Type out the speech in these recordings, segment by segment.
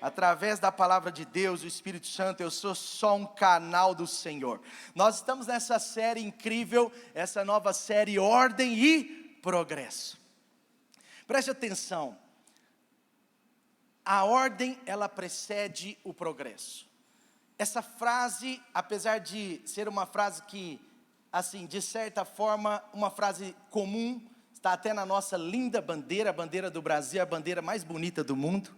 através da palavra de Deus, o Espírito Santo, eu sou só um canal do Senhor. Nós estamos nessa série incrível, essa nova série Ordem e Progresso. Preste atenção, a ordem ela precede o progresso. Essa frase, apesar de ser uma frase que, assim, de certa forma, uma frase comum, está até na nossa linda bandeira, a bandeira do Brasil, a bandeira mais bonita do mundo.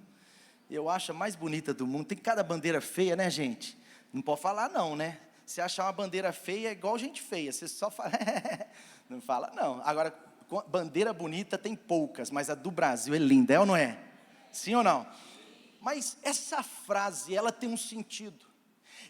Eu acho a mais bonita do mundo. Tem cada bandeira feia, né, gente? Não pode falar não, né? Se achar uma bandeira feia é igual gente feia, você só fala, não fala não. Agora, bandeira bonita tem poucas, mas a do Brasil é linda, é ou não é? Sim ou não? Mas essa frase, ela tem um sentido.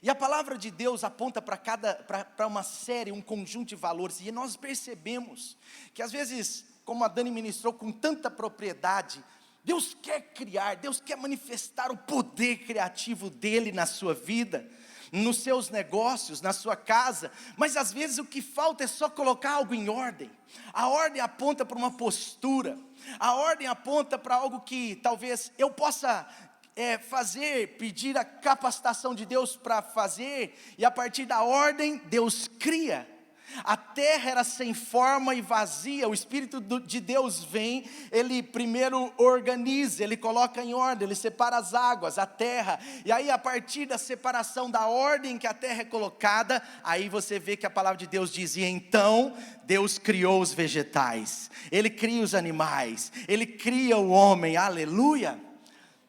E a palavra de Deus aponta para uma série, um conjunto de valores. E nós percebemos que às vezes, como a Dani ministrou com tanta propriedade, Deus quer criar, Deus quer manifestar o poder criativo dEle na sua vida, nos seus negócios, na sua casa, mas às vezes o que falta é só colocar algo em ordem. A ordem aponta para uma postura, a ordem aponta para algo que talvez eu possa fazer, pedir a capacitação de Deus para fazer, e a partir da ordem, Deus cria. A terra era sem forma e vazia, o Espírito de Deus vem, Ele primeiro organiza, Ele coloca em ordem, Ele separa as águas, a terra, e aí a partir da separação da ordem que a terra é colocada, aí você vê que a palavra de Deus diz, e então Deus criou os vegetais, Ele cria os animais, Ele cria o homem, aleluia.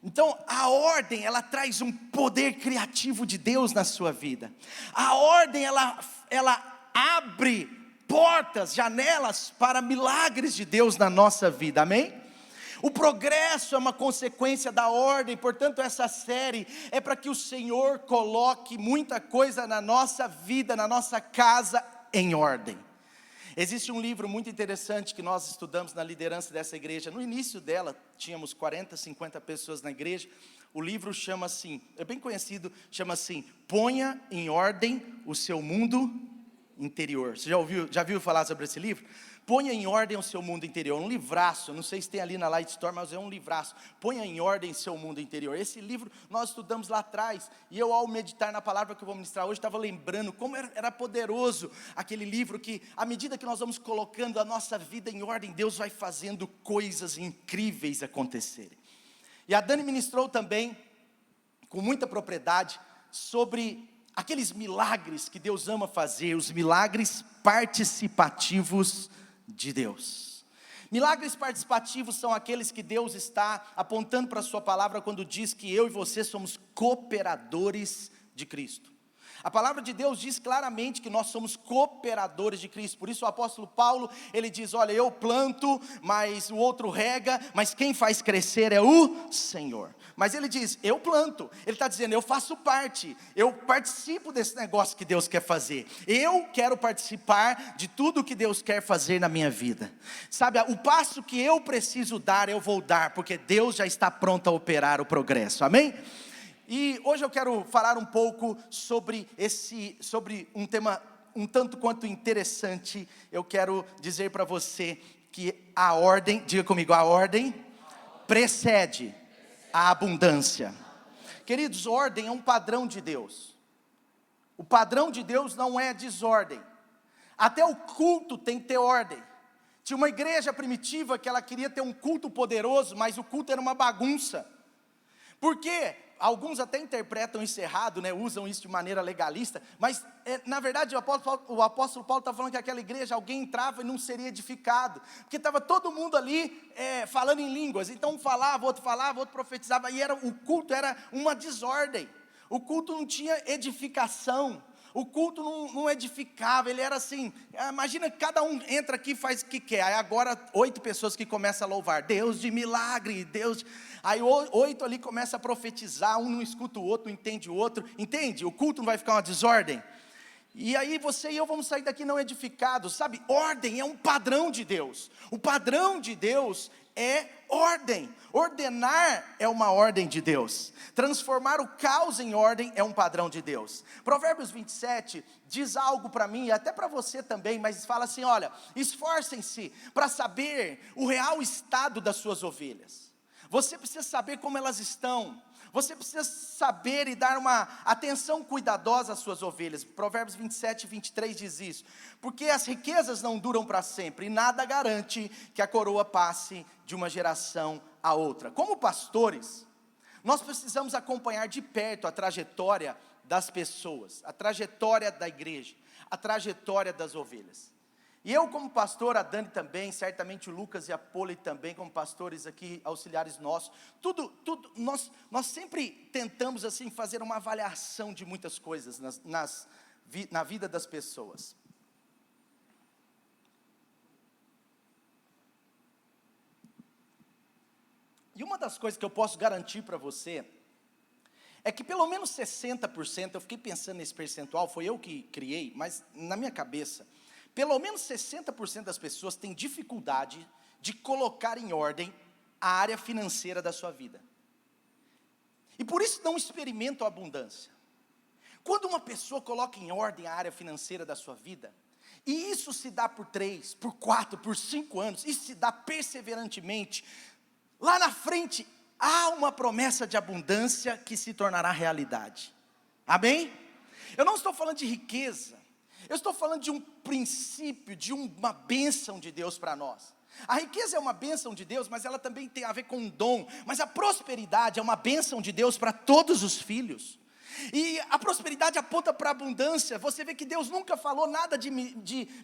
Então a ordem ela traz um poder criativo de Deus na sua vida, a ordem ela abre portas, janelas para milagres de Deus na nossa vida, amém? O progresso é uma consequência da ordem, portanto essa série é para que o Senhor coloque muita coisa na nossa vida, na nossa casa em ordem. Existe um livro muito interessante que nós estudamos na liderança dessa igreja, no início dela tínhamos 40, 50 pessoas na igreja, o livro chama assim, é bem conhecido, chama assim, Ponha em Ordem o Seu Mundo Interior. Você já viu falar sobre esse livro? Ponha em ordem o seu mundo interior, um livraço, não sei se tem ali na Light Store, mas é um livraço. Ponha em ordem o seu mundo interior. Esse livro nós estudamos lá atrás, e eu ao meditar na palavra que eu vou ministrar hoje, estava lembrando como era poderoso aquele livro, que à medida que nós vamos colocando a nossa vida em ordem, Deus vai fazendo coisas incríveis acontecerem. E a Dani ministrou também, com muita propriedade, sobre aqueles milagres que Deus ama fazer, os milagres participativos de Deus. Milagres participativos são aqueles que Deus está apontando para a sua palavra quando diz que eu e você somos cooperadores de Cristo. A palavra de Deus diz claramente que nós somos cooperadores de Cristo. Por isso o apóstolo Paulo, ele diz, olha, eu planto, mas o outro rega, mas quem faz crescer é o Senhor. Mas ele diz, eu planto, ele está dizendo, eu faço parte, eu participo desse negócio que Deus quer fazer. Eu quero participar de tudo que Deus quer fazer na minha vida. Sabe, o passo que eu preciso dar, eu vou dar, porque Deus já está pronto a operar o progresso, amém? E hoje eu quero falar um pouco sobre um tema um tanto quanto interessante. Eu quero dizer para você que a ordem, diga comigo, a ordem precede a abundância. Queridos, ordem é um padrão de Deus. O padrão de Deus não é desordem. Até o culto tem que ter ordem. Tinha uma igreja primitiva que ela queria ter um culto poderoso, mas o culto era uma bagunça. Por quê? Alguns até interpretam isso errado, né? Usam isso de maneira legalista, mas na verdade o apóstolo Paulo está falando que aquela igreja, alguém entrava e não seria edificado, porque estava todo mundo ali falando em línguas, então um falava, outro profetizava, e o culto era uma desordem, o culto não tinha edificação, o culto não edificava, ele era assim, imagina que cada um entra aqui e faz o que quer, aí agora 8 pessoas que começam a louvar, Deus de milagre, aí 8 ali começam a profetizar, um não escuta o outro, não entende o outro, entende? O culto não vai ficar uma desordem? E aí você e eu vamos sair daqui não edificados, sabe? Ordem é um padrão de Deus, o padrão de Deus é ordem, ordenar é uma ordem de Deus, transformar o caos em ordem é um padrão de Deus. Provérbios 27 diz algo para mim, e até para você também, mas fala assim, olha, esforcem-se para saber o real estado das suas ovelhas. Você precisa saber como elas estão. Você precisa saber e dar uma atenção cuidadosa às suas ovelhas. Provérbios 27, 23 diz isso. Porque as riquezas não duram para sempre, e nada garante que a coroa passe de uma geração a outra. Como pastores, nós precisamos acompanhar de perto a trajetória das pessoas, a trajetória da igreja, a trajetória das ovelhas. E eu como pastor, a Dani também, certamente o Lucas e a Poli também, como pastores aqui, auxiliares nossos, nós sempre tentamos assim fazer uma avaliação de muitas coisas na vida das pessoas. E uma das coisas que eu posso garantir para você, é que pelo menos 60%, eu fiquei pensando nesse percentual, foi eu que criei, mas na minha cabeça, pelo menos 60% das pessoas têm dificuldade de colocar em ordem a área financeira da sua vida. E por isso não experimentam a abundância. Quando uma pessoa coloca em ordem a área financeira da sua vida, e isso se dá por 3, por 4, por 5 anos, isso se dá perseverantemente, lá na frente há uma promessa de abundância que se tornará realidade. Amém? Eu não estou falando de riqueza. Eu estou falando de um princípio, de uma bênção de Deus para nós. A riqueza é uma bênção de Deus, mas ela também tem a ver com um dom. Mas a prosperidade é uma bênção de Deus para todos os filhos. E a prosperidade aponta para a abundância. Você vê que Deus nunca falou nada de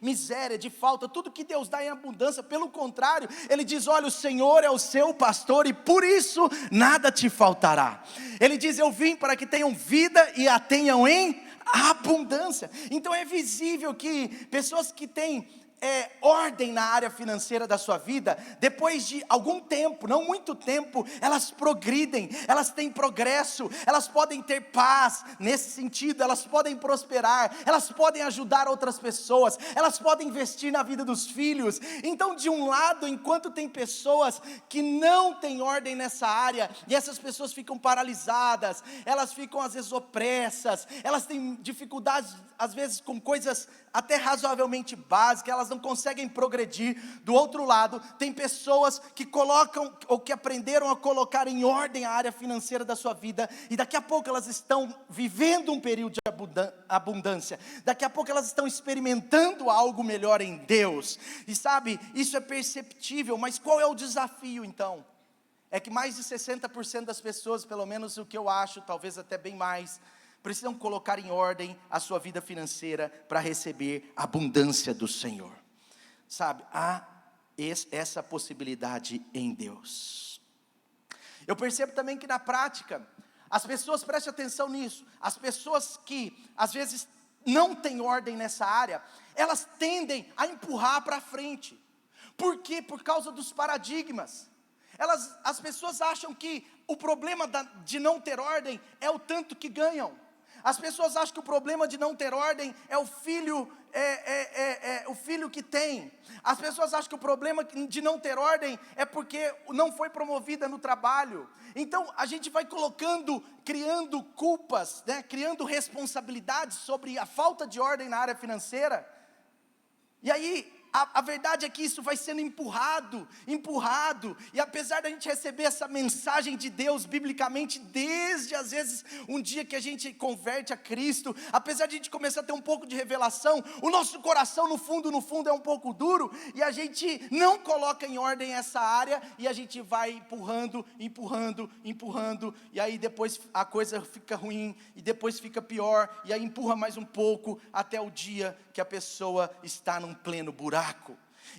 miséria, de falta. Tudo que Deus dá em abundância. Pelo contrário, Ele diz, olha, o Senhor é o seu pastor e por isso nada te faltará. Ele diz, eu vim para que tenham vida e a tenham em abundância. Então é visível que pessoas que têm ordem na área financeira da sua vida, depois de algum tempo, não muito tempo, elas progridem, elas têm progresso, elas podem ter paz nesse sentido, elas podem prosperar, elas podem ajudar outras pessoas, elas podem investir na vida dos filhos. Então de um lado, enquanto tem pessoas que não têm ordem nessa área, e essas pessoas ficam paralisadas, elas ficam às vezes opressas, elas têm dificuldades às vezes com coisas até razoavelmente básicas, elas não conseguem progredir. Do outro lado, tem pessoas que colocam, ou que aprenderam a colocar em ordem a área financeira da sua vida, e daqui a pouco elas estão vivendo um período de abundância, daqui a pouco elas estão experimentando algo melhor em Deus, e sabe, isso é perceptível. Mas qual é o desafio então? É que mais de 60% das pessoas, pelo menos o que eu acho, talvez até bem mais, precisam colocar em ordem a sua vida financeira para receber a abundância do Senhor. Sabe, há essa possibilidade em Deus. Eu percebo também que na prática, as pessoas, prestem atenção nisso, as pessoas que às vezes não têm ordem nessa área, elas tendem a empurrar para frente. Por quê? Por causa dos paradigmas. As pessoas acham que o problema de não ter ordem é o tanto que ganham. As pessoas acham que o problema de não ter ordem é o filho, o filho que tem. As pessoas acham que o problema de não ter ordem é porque não foi promovida no trabalho. Então a gente vai criando culpas, né? Criando responsabilidades sobre a falta de ordem na área financeira. E aí a verdade é que isso vai sendo empurrado, e apesar da gente receber essa mensagem de Deus, biblicamente, desde às vezes, um dia que a gente converte a Cristo, apesar de a gente começar a ter um pouco de revelação, o nosso coração no fundo é um pouco duro, e a gente não coloca em ordem essa área, e a gente vai empurrando, e aí depois a coisa fica ruim, e depois fica pior, e aí empurra mais um pouco, até o dia que a pessoa está num pleno buraco.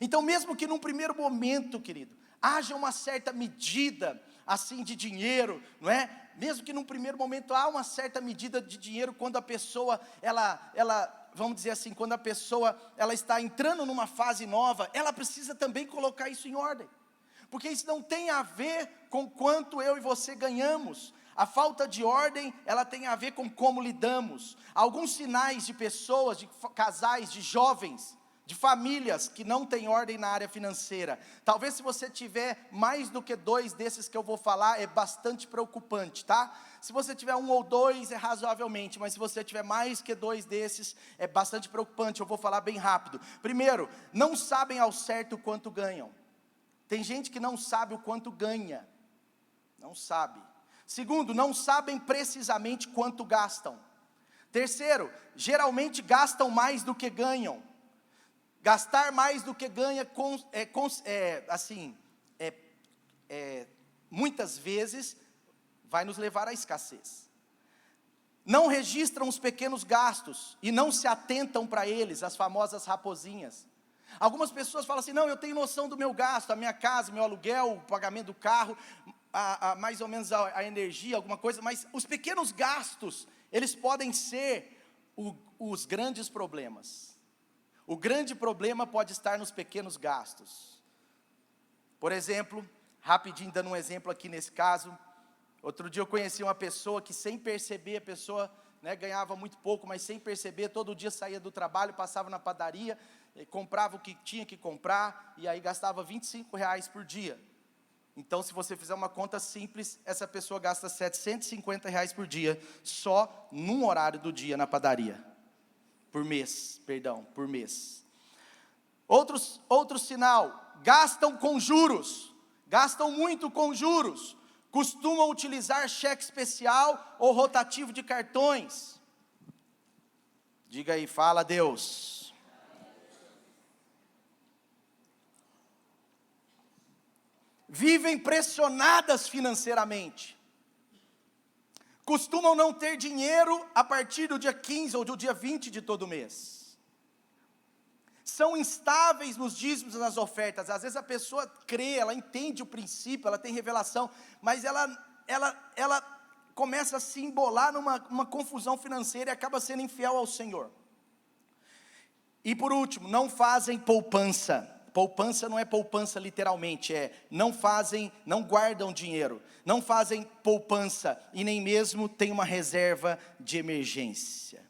Então mesmo que num primeiro momento, querido, haja uma certa medida assim de dinheiro, não é? Mesmo que num primeiro momento há uma certa medida de dinheiro, quando a pessoa, vamos dizer assim, quando a pessoa, ela está entrando numa fase nova, ela precisa também colocar isso em ordem, porque isso não tem a ver com quanto eu e você ganhamos. A falta de ordem, ela tem a ver com como lidamos. Alguns sinais de pessoas, de casais, de jovens, de famílias que não têm ordem na área financeira. Talvez se você tiver mais do que 2 desses que eu vou falar, é bastante preocupante, tá? Se você tiver 1 ou 2, é razoavelmente, mas se você tiver mais que 2 desses, é bastante preocupante. Eu vou falar bem rápido. Primeiro, não sabem ao certo quanto ganham. Tem gente que não sabe o quanto ganha. Não sabe. Segundo, não sabem precisamente quanto gastam. Terceiro, geralmente gastam mais do que ganham. Gastar mais do que ganha, muitas vezes, vai nos levar à escassez. Não registram os pequenos gastos e não se atentam para eles, as famosas raposinhas. Algumas pessoas falam assim, não, eu tenho noção do meu gasto, a minha casa, meu aluguel, o pagamento do carro, mais ou menos a energia, alguma coisa, mas os pequenos gastos, eles podem ser os grandes problemas. O grande problema pode estar nos pequenos gastos. Por exemplo, rapidinho dando um exemplo aqui nesse caso, outro dia eu conheci uma pessoa que sem perceber, a pessoa ganhava muito pouco, mas sem perceber, todo dia saía do trabalho, passava na padaria, comprava o que tinha que comprar, e aí gastava R$25 por dia. Então, se você fizer uma conta simples, essa pessoa gasta R$750 por dia, só num horário do dia na padaria. Por mês. Outro sinal, gastam com juros, gastam muito com juros, costumam utilizar cheque especial ou rotativo de cartões. Diga aí, fala Deus. Vivem pressionadas financeiramente. Costumam não ter dinheiro a partir do dia 15 ou do dia 20 de todo mês. São instáveis nos dízimos e nas ofertas. Às vezes a pessoa crê, ela entende o princípio, ela tem revelação, mas ela começa a se embolar numa confusão financeira e acaba sendo infiel ao Senhor. E por último, não fazem poupança. Poupança não é poupança literalmente, não guardam dinheiro, não fazem poupança e nem mesmo tem uma reserva de emergência.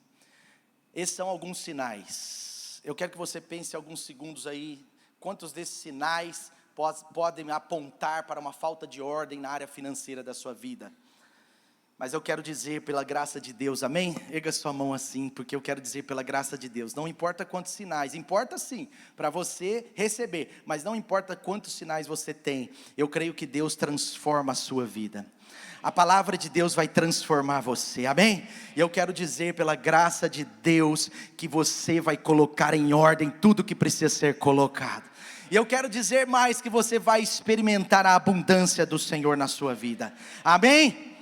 Esses são alguns sinais. Eu quero que você pense alguns segundos aí, quantos desses sinais podem apontar para uma falta de ordem na área financeira da sua vida. Mas eu quero dizer pela graça de Deus, amém? Erga sua mão assim, porque eu quero dizer pela graça de Deus, não importa quantos sinais, importa sim, para você receber, mas não importa quantos sinais você tem, eu creio que Deus transforma a sua vida. A palavra de Deus vai transformar você, amém? E eu quero dizer pela graça de Deus, que você vai colocar em ordem tudo que precisa ser colocado. E eu quero dizer mais, que você vai experimentar a abundância do Senhor na sua vida, amém?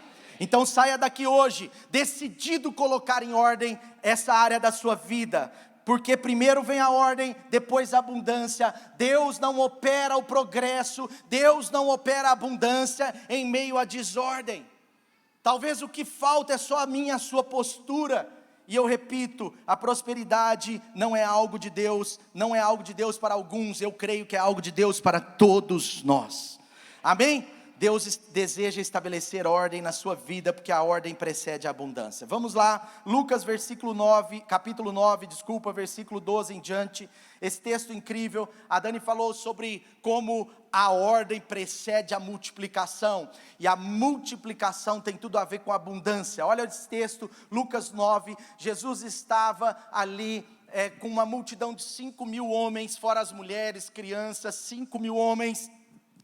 Então saia daqui hoje, decidido colocar em ordem essa área da sua vida, porque primeiro vem a ordem, depois a abundância. Deus não opera o progresso, Deus não opera a abundância em meio à desordem. Talvez o que falta é só a minha e a sua postura. E eu repito, a prosperidade não é algo de Deus, não é algo de Deus para alguns, eu creio que é algo de Deus para todos nós, amém? Deus deseja estabelecer ordem na sua vida, porque a ordem precede a abundância. Vamos lá, Lucas capítulo 9, versículo 12 em diante. Esse texto incrível, a Dani falou sobre como a ordem precede a multiplicação, e a multiplicação tem tudo a ver com a abundância. Olha esse texto, Lucas 9, Jesus estava ali com uma multidão de 5.000 homens, fora as mulheres, crianças, 5.000 homens.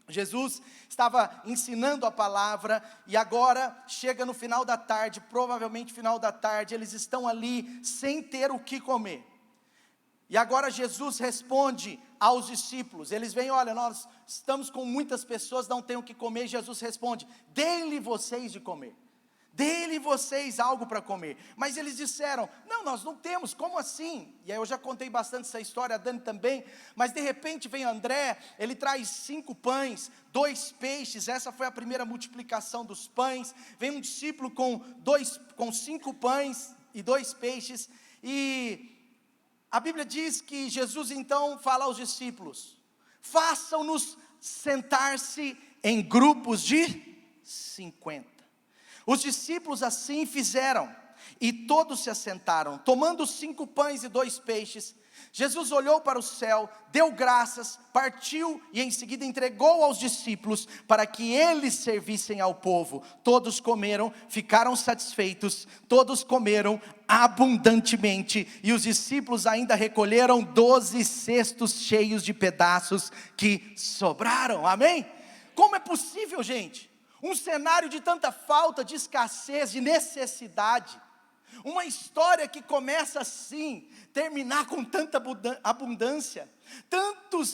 Jesus estava ensinando a palavra, e agora chega no final da tarde, provavelmente final da tarde, eles estão ali sem ter o que comer. E agora Jesus responde aos discípulos, eles vêm, olha, nós estamos com muitas pessoas, não tem o que comer, e Jesus responde, deem-lhe vocês de comer. Dê-lhe vocês algo para comer. Mas eles disseram, não, nós não temos, como assim? E aí eu já contei bastante essa história, a Dani também. Mas de repente vem André, ele traz 5 pães, 2 peixes. Essa foi a primeira multiplicação dos pães. Vem um discípulo com 5 pães e 2 peixes. E a Bíblia diz que Jesus então fala aos discípulos, façam-nos sentar-se em grupos de 50. Os discípulos assim fizeram, e todos se assentaram, tomando 5 pães e 2 peixes. Jesus olhou para o céu, deu graças, partiu e em seguida entregou aos discípulos, para que eles servissem ao povo. Todos comeram, ficaram satisfeitos, todos comeram abundantemente, e os discípulos ainda recolheram 12 cestos cheios de pedaços que sobraram, amém? Como é possível, gente? Um cenário de tanta falta, de escassez, de necessidade. Uma história que começa assim, terminar com tanta abundância.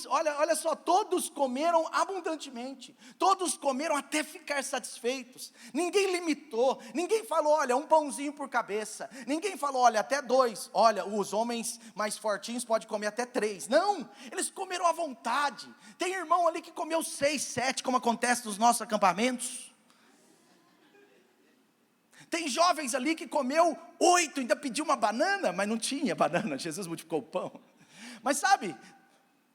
Olha só, todos comeram abundantemente. Todos comeram até ficar satisfeitos. Ninguém limitou, ninguém falou, olha, um pãozinho por cabeça. Ninguém falou, olha, até 2. Olha, os homens mais fortinhos podem comer até 3. Não, eles comeram à vontade. Tem irmão ali que comeu 6, 7, como acontece nos nossos acampamentos. Tem jovens ali que comeu 8, ainda pediu uma banana, mas não tinha banana, Jesus multiplicou o pão. Mas sabe,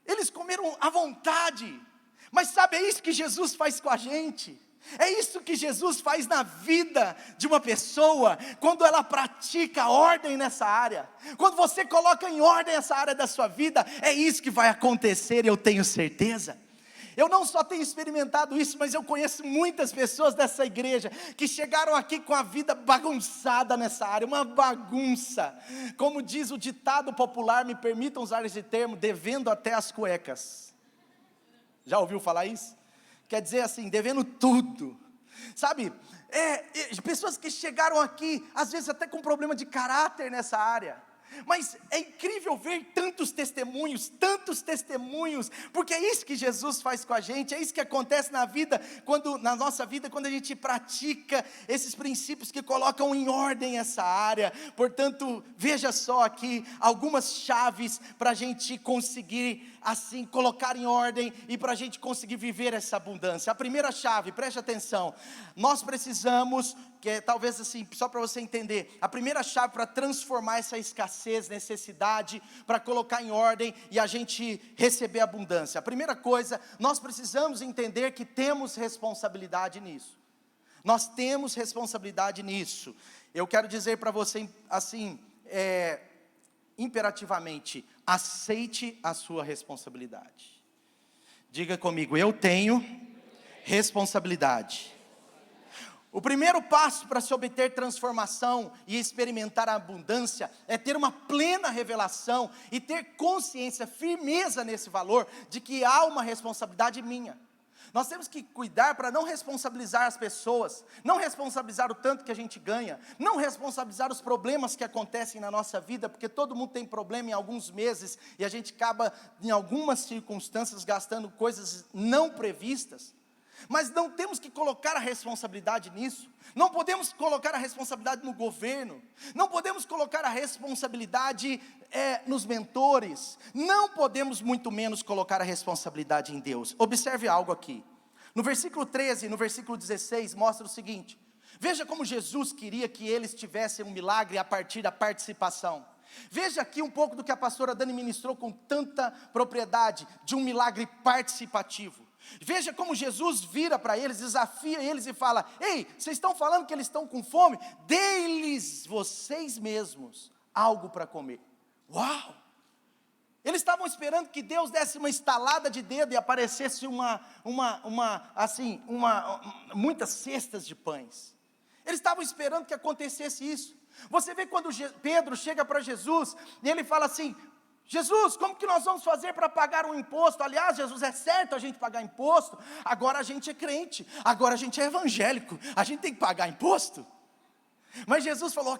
eles comeram à vontade. Mas sabe, é isso que Jesus faz com a gente. É isso que Jesus faz na vida de uma pessoa, quando ela pratica ordem nessa área. Quando você coloca em ordem essa área da sua vida, é isso que vai acontecer, eu tenho certeza. Eu não só tenho experimentado isso, mas eu conheço muitas pessoas dessa igreja, que chegaram aqui com a vida bagunçada nessa área, uma bagunça, como diz o ditado popular, me permitam usar esse termo, devendo até as cuecas. Já ouviu falar isso? Quer dizer assim, devendo tudo, sabe, pessoas que chegaram aqui, às vezes até com problema de caráter nessa área. Mas é incrível ver tantos testemunhos, porque é isso que Jesus faz com a gente, é isso que acontece na nossa vida, quando a gente pratica esses princípios que colocam em ordem essa área. Portanto, veja só aqui, algumas chaves para a gente conseguir, assim, colocar em ordem, e para a gente conseguir viver essa abundância. A primeira chave, preste atenção, nós precisamos, que é talvez assim, só para você entender, a primeira chave para transformar essa escassez, necessidade, para colocar em ordem e a gente receber abundância. A primeira coisa, nós precisamos entender que temos responsabilidade nisso. Nós temos responsabilidade nisso. Eu quero dizer para você assim, imperativamente, aceite a sua responsabilidade. Diga comigo, eu tenho responsabilidade. O primeiro passo para se obter transformação e experimentar a abundância é ter uma plena revelação e ter consciência, firmeza nesse valor de que há uma responsabilidade minha. Nós temos que cuidar para não responsabilizar as pessoas, não responsabilizar o tanto que a gente ganha, não responsabilizar os problemas que acontecem na nossa vida, porque todo mundo tem problema em alguns meses e a gente acaba em algumas circunstâncias gastando coisas não previstas. Mas não temos que colocar a responsabilidade nisso, não podemos colocar a responsabilidade no governo, não podemos colocar a responsabilidade nos mentores, não podemos muito menos colocar a responsabilidade em Deus. Observe algo aqui, no versículo 13, no versículo 16, mostra o seguinte, veja como Jesus queria que eles tivessem um milagre a partir da participação. Veja aqui um pouco do que a pastora Dani ministrou com tanta propriedade, de um milagre participativo. Veja como Jesus vira para eles, desafia eles e fala, ei, vocês estão falando que eles estão com fome? Dê-lhes vocês mesmos algo para comer. Uau! Eles estavam esperando que Deus desse uma estalada de dedo e aparecesse muitas cestas de pães. Eles estavam esperando que acontecesse isso. Você vê quando Pedro chega para Jesus e ele fala assim, Jesus, como que nós vamos fazer para pagar um imposto? Aliás, Jesus, é certo a gente pagar imposto? Agora a gente é crente, agora a gente é evangélico, a gente tem que pagar imposto? Mas Jesus falou,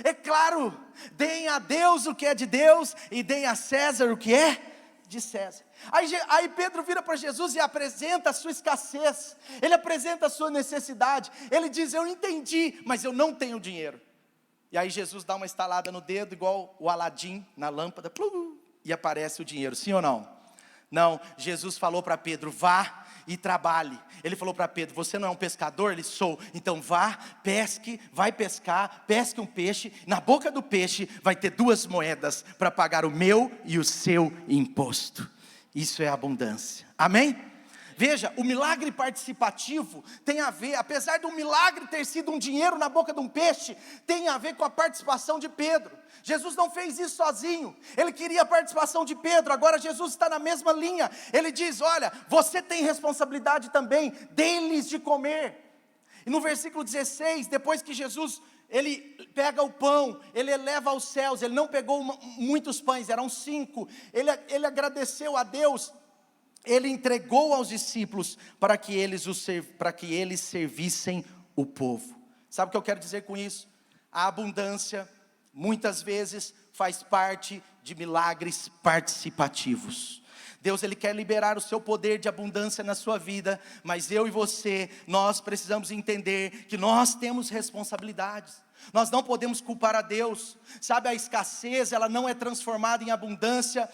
é claro, deem a Deus o que é de Deus e deem a César o que é de César. Aí Pedro vira para Jesus e apresenta a sua escassez, ele apresenta a sua necessidade, ele diz, eu entendi, mas eu não tenho dinheiro. E aí Jesus dá uma estalada no dedo, igual o Aladim na lâmpada, e aparece o dinheiro, sim ou não? Não, Jesus falou para Pedro, vá e trabalhe. Ele falou para Pedro, você não é um pescador? Ele, sou. Então vá, pesque, vai pescar, pesque um peixe, na boca do peixe vai ter 2 moedas para pagar o meu e o seu imposto. Isso é abundância, amém? Veja, o milagre participativo tem a ver, apesar do milagre ter sido um dinheiro na boca de um peixe, tem a ver com a participação de Pedro. Jesus não fez isso sozinho, ele queria a participação de Pedro. Agora Jesus está na mesma linha, ele diz, olha, você tem responsabilidade também, dê-lhes de comer. E no versículo 16, depois que Jesus, ele pega o pão, ele eleva aos céus, ele não pegou muitos pães, eram 5, ele agradeceu a Deus, Ele entregou aos discípulos para que eles servissem o povo. Sabe o que eu quero dizer com isso? A abundância, muitas vezes, faz parte de milagres participativos. Deus, Ele quer liberar o seu poder de abundância na sua vida, mas eu e você, nós precisamos entender que nós temos responsabilidades. Nós não podemos culpar a Deus, sabe, a escassez, ela não é transformada em abundância,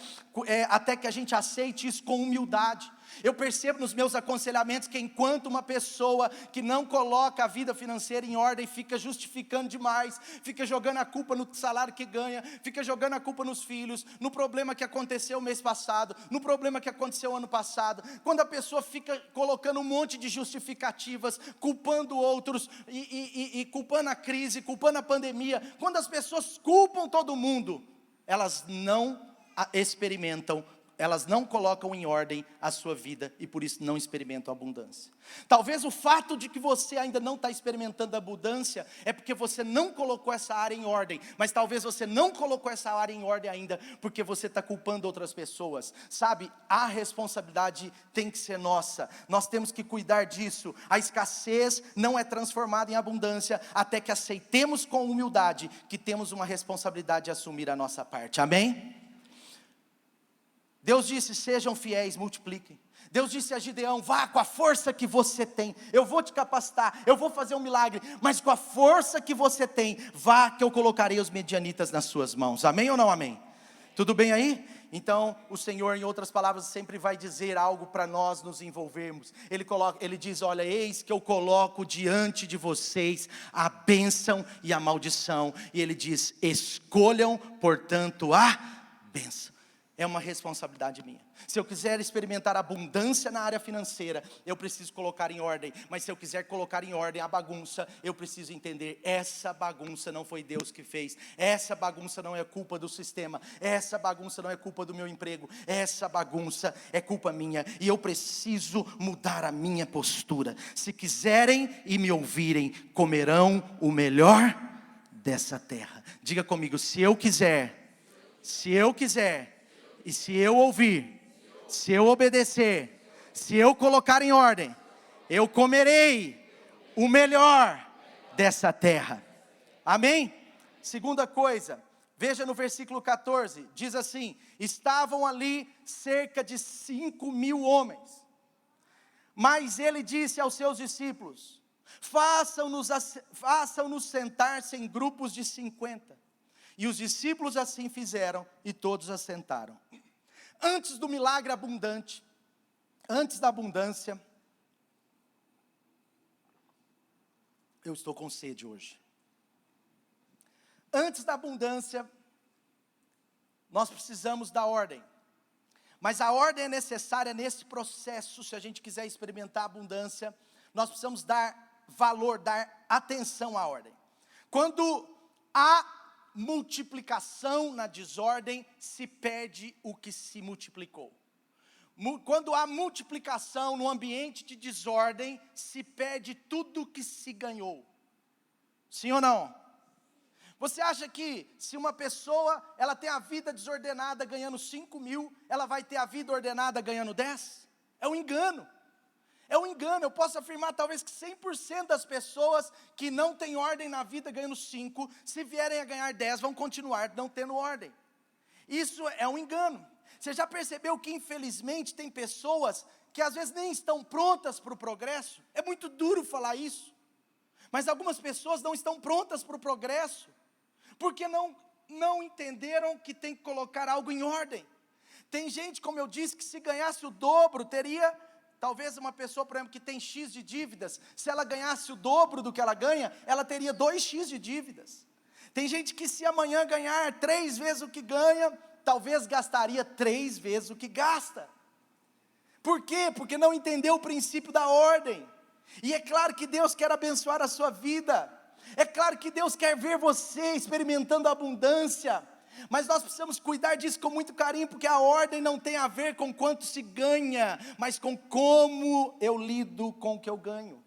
até que a gente aceite isso com humildade. Eu percebo nos meus aconselhamentos que enquanto uma pessoa que não coloca a vida financeira em ordem, fica justificando demais, fica jogando a culpa no salário que ganha, fica jogando a culpa nos filhos, no problema que aconteceu o mês passado, no problema que aconteceu ano passado, quando a pessoa fica colocando um monte de justificativas, culpando outros, e culpando a crise, culpando a pandemia, quando as pessoas culpam todo mundo, elas não experimentam, elas não colocam em ordem a sua vida e por isso não experimentam abundância. Talvez o fato de que você ainda não está experimentando abundância é porque você não colocou essa área em ordem, mas talvez você não colocou essa área em ordem ainda porque você está culpando outras pessoas. Sabe, a responsabilidade tem que ser nossa, nós temos que cuidar disso. A escassez não é transformada em abundância até que aceitemos com humildade que temos uma responsabilidade de assumir a nossa parte, amém? Deus disse, sejam fiéis, multipliquem. Deus disse a Gideão, vá com a força que você tem, eu vou te capacitar, eu vou fazer um milagre, mas com a força que você tem, vá que eu colocarei os medianitas nas suas mãos, amém ou não amém? Tudo bem aí? Então o Senhor, em outras palavras, sempre vai dizer algo para nós nos envolvermos. Ele diz, olha, eis que eu coloco diante de vocês a bênção e a maldição, e Ele diz, escolham portanto a bênção. É uma responsabilidade minha. Se eu quiser experimentar abundância na área financeira, eu preciso colocar em ordem. Mas se eu quiser colocar em ordem a bagunça, eu preciso entender, essa bagunça não foi Deus que fez. Essa bagunça não é culpa do sistema. Essa bagunça não é culpa do meu emprego. Essa bagunça é culpa minha. E eu preciso mudar a minha postura. Se quiserem e me ouvirem, comerão o melhor dessa terra. Diga comigo, se eu quiser, e se eu ouvir, se eu obedecer, se eu colocar em ordem, eu comerei o melhor dessa terra. Amém? Segunda coisa, veja no versículo 14, diz assim, estavam ali cerca de 5.000 homens, mas ele disse aos seus discípulos, façam-nos sentar-se em grupos de 50. E os discípulos assim fizeram, e todos assentaram. Antes do milagre abundante, antes da abundância, eu estou com sede hoje. Antes da abundância, nós precisamos da ordem. Mas a ordem é necessária nesse processo, se a gente quiser experimentar a abundância, nós precisamos dar valor, dar atenção à ordem. Quando há multiplicação na desordem, se perde o que se multiplicou. Quando há multiplicação no ambiente de desordem, se perde tudo que se ganhou. Sim ou não? Você acha que se uma pessoa, ela tem a vida desordenada ganhando 5.000, ela vai ter a vida ordenada ganhando 10? É um engano. É um engano, eu posso afirmar talvez que 100% das pessoas que não têm ordem na vida ganhando 5, se vierem a ganhar 10, vão continuar não tendo ordem. Isso é um engano. Você já percebeu que infelizmente tem pessoas que às vezes nem estão prontas para o progresso? É muito duro falar isso. Mas algumas pessoas não estão prontas para o progresso, porque não entenderam que tem que colocar algo em ordem. Tem gente, como eu disse, que se ganhasse o dobro, teria... Talvez uma pessoa, por exemplo, que tem X de dívidas, se ela ganhasse o dobro do que ela ganha, ela teria 2x de dívidas. Tem gente que se amanhã ganhar 3 vezes o que ganha, talvez gastaria 3 vezes o que gasta. Por quê? Porque não entendeu o princípio da ordem. E é claro que Deus quer abençoar a sua vida. É claro que Deus quer ver você experimentando a abundância. Mas nós precisamos cuidar disso com muito carinho, porque a ordem não tem a ver com quanto se ganha, mas com como eu lido com o que eu ganho.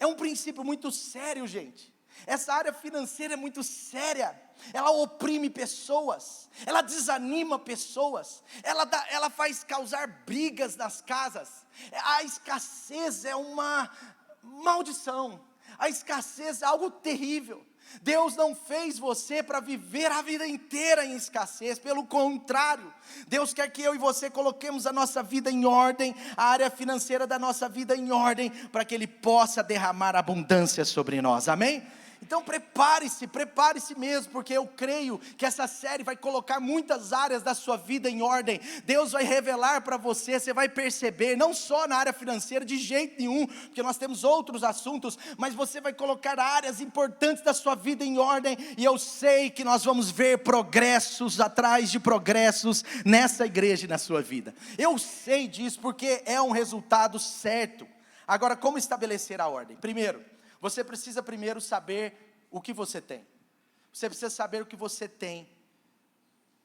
É um princípio muito sério, gente. Essa área financeira é muito séria, ela oprime pessoas, ela desanima pessoas, ela faz causar brigas nas casas. A escassez é uma maldição, a escassez é algo terrível. Deus não fez você para viver a vida inteira em escassez, pelo contrário, Deus quer que eu e você coloquemos a nossa vida em ordem, a área financeira da nossa vida em ordem, para que Ele possa derramar abundância sobre nós, amém? Então prepare-se mesmo, porque eu creio que essa série vai colocar muitas áreas da sua vida em ordem. Deus vai revelar para você, você vai perceber, não só na área financeira, de jeito nenhum, porque nós temos outros assuntos, mas você vai colocar áreas importantes da sua vida em ordem, e eu sei que nós vamos ver progressos atrás de progressos nessa igreja e na sua vida. Eu sei disso, porque é um resultado certo. Agora, como estabelecer a ordem? Primeiro, você precisa primeiro saber o que você tem. Você precisa saber o que você tem.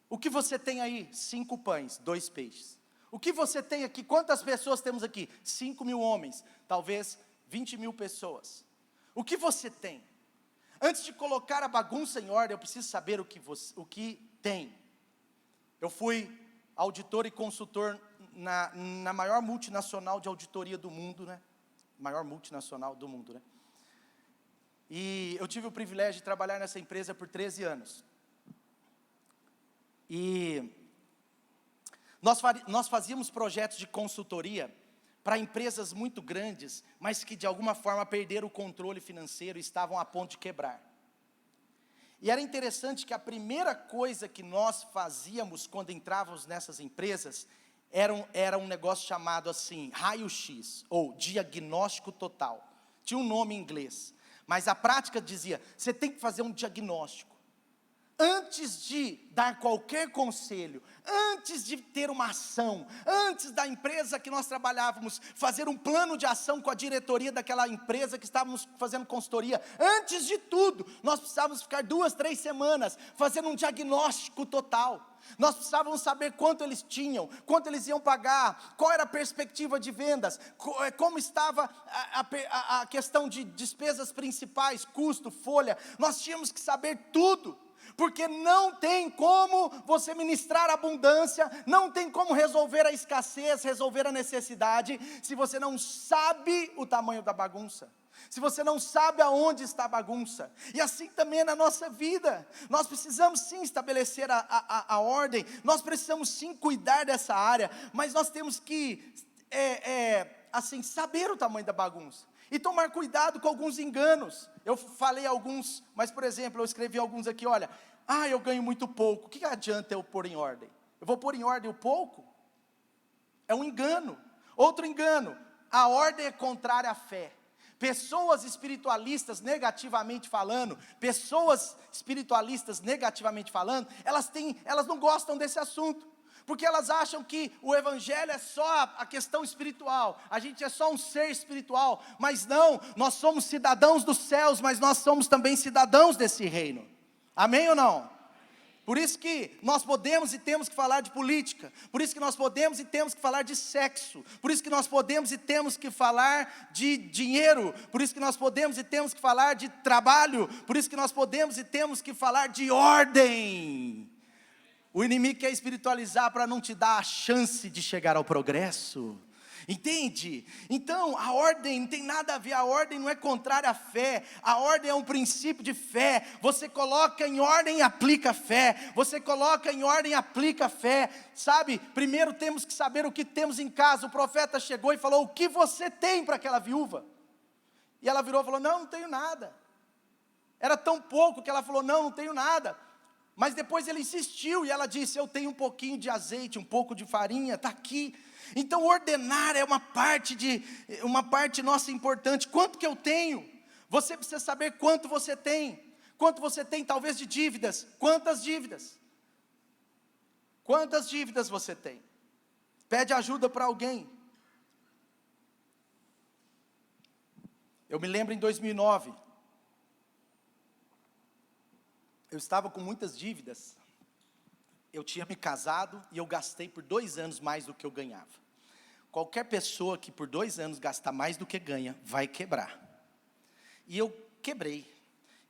O que você tem aí? 5 pães, 2 peixes. O que você tem aqui? Quantas pessoas temos aqui? 5.000 homens, talvez 20.000 pessoas. O que você tem? Antes de colocar a bagunça em ordem, eu preciso saber o que tem. Eu fui auditor e consultor na maior multinacional de auditoria do mundo, né? Maior multinacional do mundo, né? E eu tive o privilégio de trabalhar nessa empresa por 13 anos. E nós fazíamos projetos de consultoria para empresas muito grandes, mas que de alguma forma perderam o controle financeiro e estavam a ponto de quebrar. E era interessante que a primeira coisa que nós fazíamos quando entrávamos nessas empresas era um negócio chamado assim, raio-x, ou diagnóstico total. Tinha um nome em inglês. Mas a prática dizia, você tem que fazer um diagnóstico. Antes de dar qualquer conselho, antes de ter uma ação, antes da empresa que nós trabalhávamos, fazer um plano de ação com a diretoria daquela empresa que estávamos fazendo consultoria, antes de tudo, nós precisávamos ficar 2, 3 semanas, fazendo um diagnóstico total. Nós precisávamos saber quanto eles tinham, quanto eles iam pagar, qual era a perspectiva de vendas, como estava a questão de despesas principais, custo, folha. Nós tínhamos que saber tudo, porque não tem como você ministrar abundância, não tem como resolver a escassez, resolver a necessidade, se você não sabe o tamanho da bagunça. Se você não sabe aonde está a bagunça. E assim também é na nossa vida. Nós precisamos sim estabelecer a ordem. Nós precisamos sim cuidar dessa área. Mas nós temos que assim, saber o tamanho da bagunça. E tomar cuidado com alguns enganos. Eu falei alguns, mas por exemplo, eu escrevi alguns aqui, olha. Eu ganho muito pouco. O que adianta eu pôr em ordem? Eu vou pôr em ordem o pouco? É um engano. Outro engano. A ordem é contrária à fé. Pessoas espiritualistas negativamente falando, elas não gostam desse assunto, porque elas acham que o evangelho é só a questão espiritual, a gente é só um ser espiritual, mas não, nós somos cidadãos dos céus, mas nós somos também cidadãos desse reino, amém ou não? Por isso que nós podemos e temos que falar de política, por isso que nós podemos e temos que falar de sexo, por isso que nós podemos e temos que falar de dinheiro, por isso que nós podemos e temos que falar de trabalho, por isso que nós podemos e temos que falar de ordem. O inimigo quer espiritualizar para não te dar a chance de chegar ao progresso. Entende? Então, a ordem não tem nada a ver, a ordem não é contrária à fé, a ordem é um princípio de fé, você coloca em ordem e aplica fé, você coloca em ordem e aplica fé, sabe? Primeiro temos que saber o que temos em casa. O profeta chegou e falou, o que você tem para aquela viúva? E ela virou e falou, não tenho nada. Era tão pouco que ela falou, não tenho nada. Mas depois ele insistiu e ela disse, eu tenho um pouquinho de azeite, um pouco de farinha, está aqui. Então ordenar é uma parte nossa importante. Quanto que eu tenho? Você precisa saber quanto você tem talvez de dívidas. Quantas dívidas você tem? Pede ajuda para alguém. Eu me lembro em 2009, eu estava com muitas dívidas. Eu tinha me casado e eu gastei por 2 anos mais do que eu ganhava. Qualquer pessoa que por 2 anos gastar mais do que ganha, vai quebrar. E eu quebrei.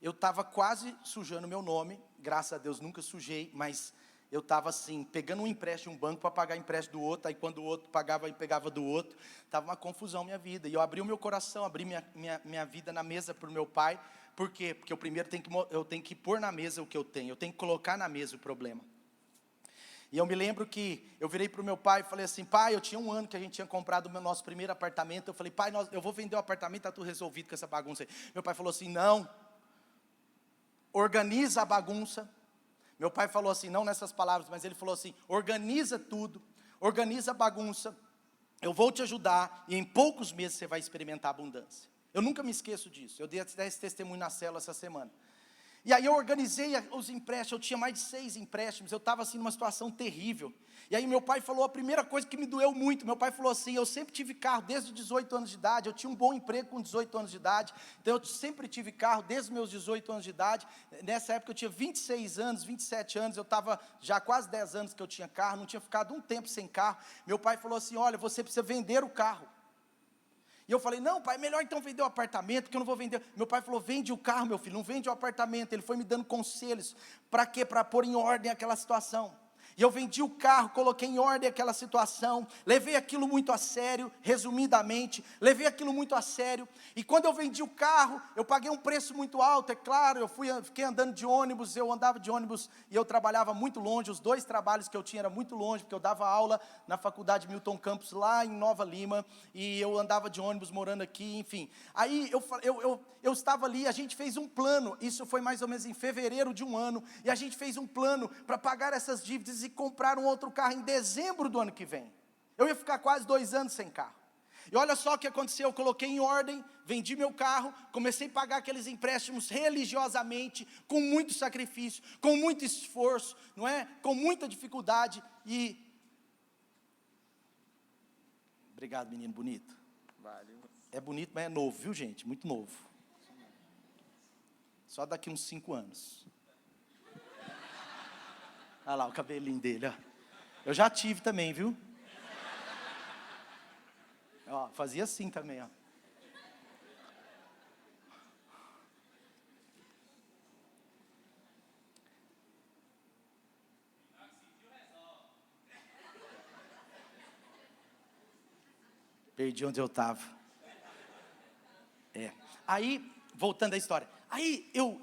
eu estava quase sujando meu nome, graças a Deus nunca sujei, mas eu estava assim, pegando um empréstimo de um banco para pagar empréstimo do outro, aí quando o outro pagava, eu pegava do outro, estava uma confusão minha vida, e eu abri o meu coração, abri minha vida na mesa para o meu pai. Por quê? Porque eu tenho que pôr na mesa o que eu tenho que colocar na mesa o problema. E eu me lembro que eu virei para o meu pai e falei assim: pai, eu tinha 1 ano que a gente tinha comprado o nosso primeiro apartamento, eu falei: pai, eu vou vender o apartamento, está tudo resolvido com essa bagunça aí. Meu pai falou assim: não, organiza a bagunça. Meu pai falou assim, não nessas palavras, mas ele falou assim: organiza tudo, organiza a bagunça, eu vou te ajudar, e em poucos meses você vai experimentar abundância. Eu nunca me esqueço disso, eu dei até esse testemunho na célula essa semana. E aí eu organizei os empréstimos, eu tinha mais de 6 empréstimos, eu estava assim numa situação terrível. E aí meu pai falou a primeira coisa que me doeu muito, meu pai falou assim: eu sempre tive carro desde os 18 anos de idade, eu tinha um bom emprego com 18 anos de idade, então eu sempre tive carro desde os meus 18 anos de idade. Nessa época eu tinha 26 anos, 27 anos, eu estava já quase 10 anos que eu tinha carro, não tinha ficado um tempo sem carro. Meu pai falou assim: olha, você precisa vender o carro. E eu falei: não, pai, é melhor então vender o apartamento, porque eu não vou vender. Meu pai falou: vende o carro, meu filho, não vende o apartamento. Ele foi me dando conselhos, para quê? Para pôr em ordem aquela situação. E eu vendi o carro, coloquei em ordem aquela situação, levei aquilo muito a sério, resumidamente, levei aquilo muito a sério. E quando eu vendi o carro, eu paguei um preço muito alto, é claro, fiquei andando de ônibus, eu andava de ônibus e eu trabalhava muito longe, os 2 trabalhos que eu tinha eram muito longe, porque eu dava aula na faculdade Milton Campos, lá em Nova Lima, e eu andava de ônibus morando aqui, enfim. Aí eu estava ali, a gente fez um plano, isso foi mais ou menos em fevereiro de 1 ano, e a gente fez um plano para pagar essas dívidas e comprar um outro carro em dezembro do ano que vem. Eu ia ficar quase 2 anos sem carro. E olha só o que aconteceu: eu coloquei em ordem, vendi meu carro, comecei a pagar aqueles empréstimos religiosamente, com muito sacrifício, com muito esforço, não é? Com muita dificuldade. E obrigado, menino bonito. É bonito, mas é novo, viu, gente? Muito novo. Só daqui uns 5 anos. Olha lá o cabelinho dele, ó. Eu já tive também, viu? Ó, fazia assim também, ó. Perdi onde eu estava. Aí, voltando à história. Aí eu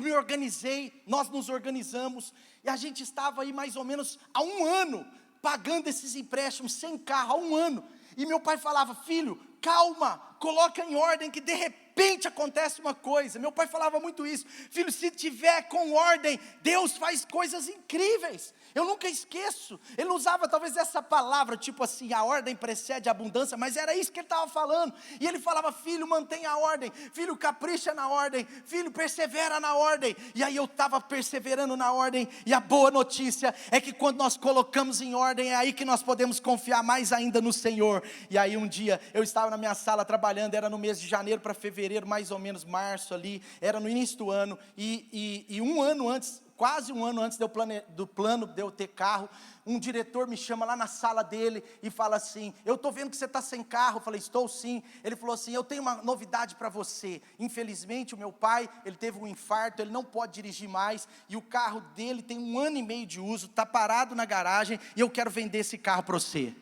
me organizei, nós nos organizamos, e a gente estava aí mais ou menos há 1 ano, pagando esses empréstimos, sem carro, há 1 ano, e meu pai falava: filho, calma, coloca em ordem que de repente acontece uma coisa. Meu pai falava muito isso: filho, se tiver com ordem, Deus faz coisas incríveis. Eu nunca esqueço, ele usava talvez essa palavra, tipo assim, a ordem precede a abundância, mas era isso que ele estava falando. E ele falava: filho, mantenha a ordem, filho, capricha na ordem, filho, persevera na ordem. E aí eu estava perseverando na ordem, e a boa notícia é que quando nós colocamos em ordem, é aí que nós podemos confiar mais ainda no Senhor. E aí um dia, eu estava na minha sala trabalhando, era no mês de janeiro para fevereiro, mais ou menos março ali, era no início do ano, e 1 ano antes, quase 1 ano antes do plano de eu ter carro, um diretor me chama lá na sala dele e fala assim: eu estou vendo que você está sem carro. Eu falei: estou sim. Ele falou assim: eu tenho uma novidade para você. Infelizmente o meu pai, ele teve um infarto, ele não pode dirigir mais, e o carro dele tem 1 ano e meio de uso, está parado na garagem, e eu quero vender esse carro para você.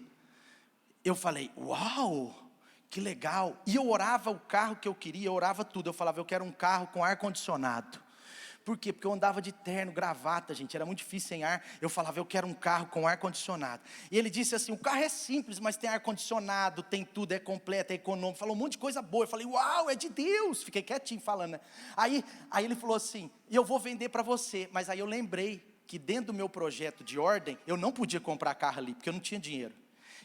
Eu falei: uau, que legal. E eu orava o carro que eu queria, eu orava tudo. Eu falava: eu quero um carro com ar-condicionado. Por quê? Porque eu andava de terno, gravata, gente, era muito difícil sem ar. Eu falava: eu quero um carro com ar-condicionado. E ele disse assim: o carro é simples, mas tem ar-condicionado, tem tudo, é completo, é econômico. Falou um monte de coisa boa. Eu falei: uau, é de Deus. Fiquei quietinho falando, né? Aí ele falou assim: eu vou vender para você. Mas aí eu lembrei que dentro do meu projeto de ordem, eu não podia comprar carro ali, porque eu não tinha dinheiro.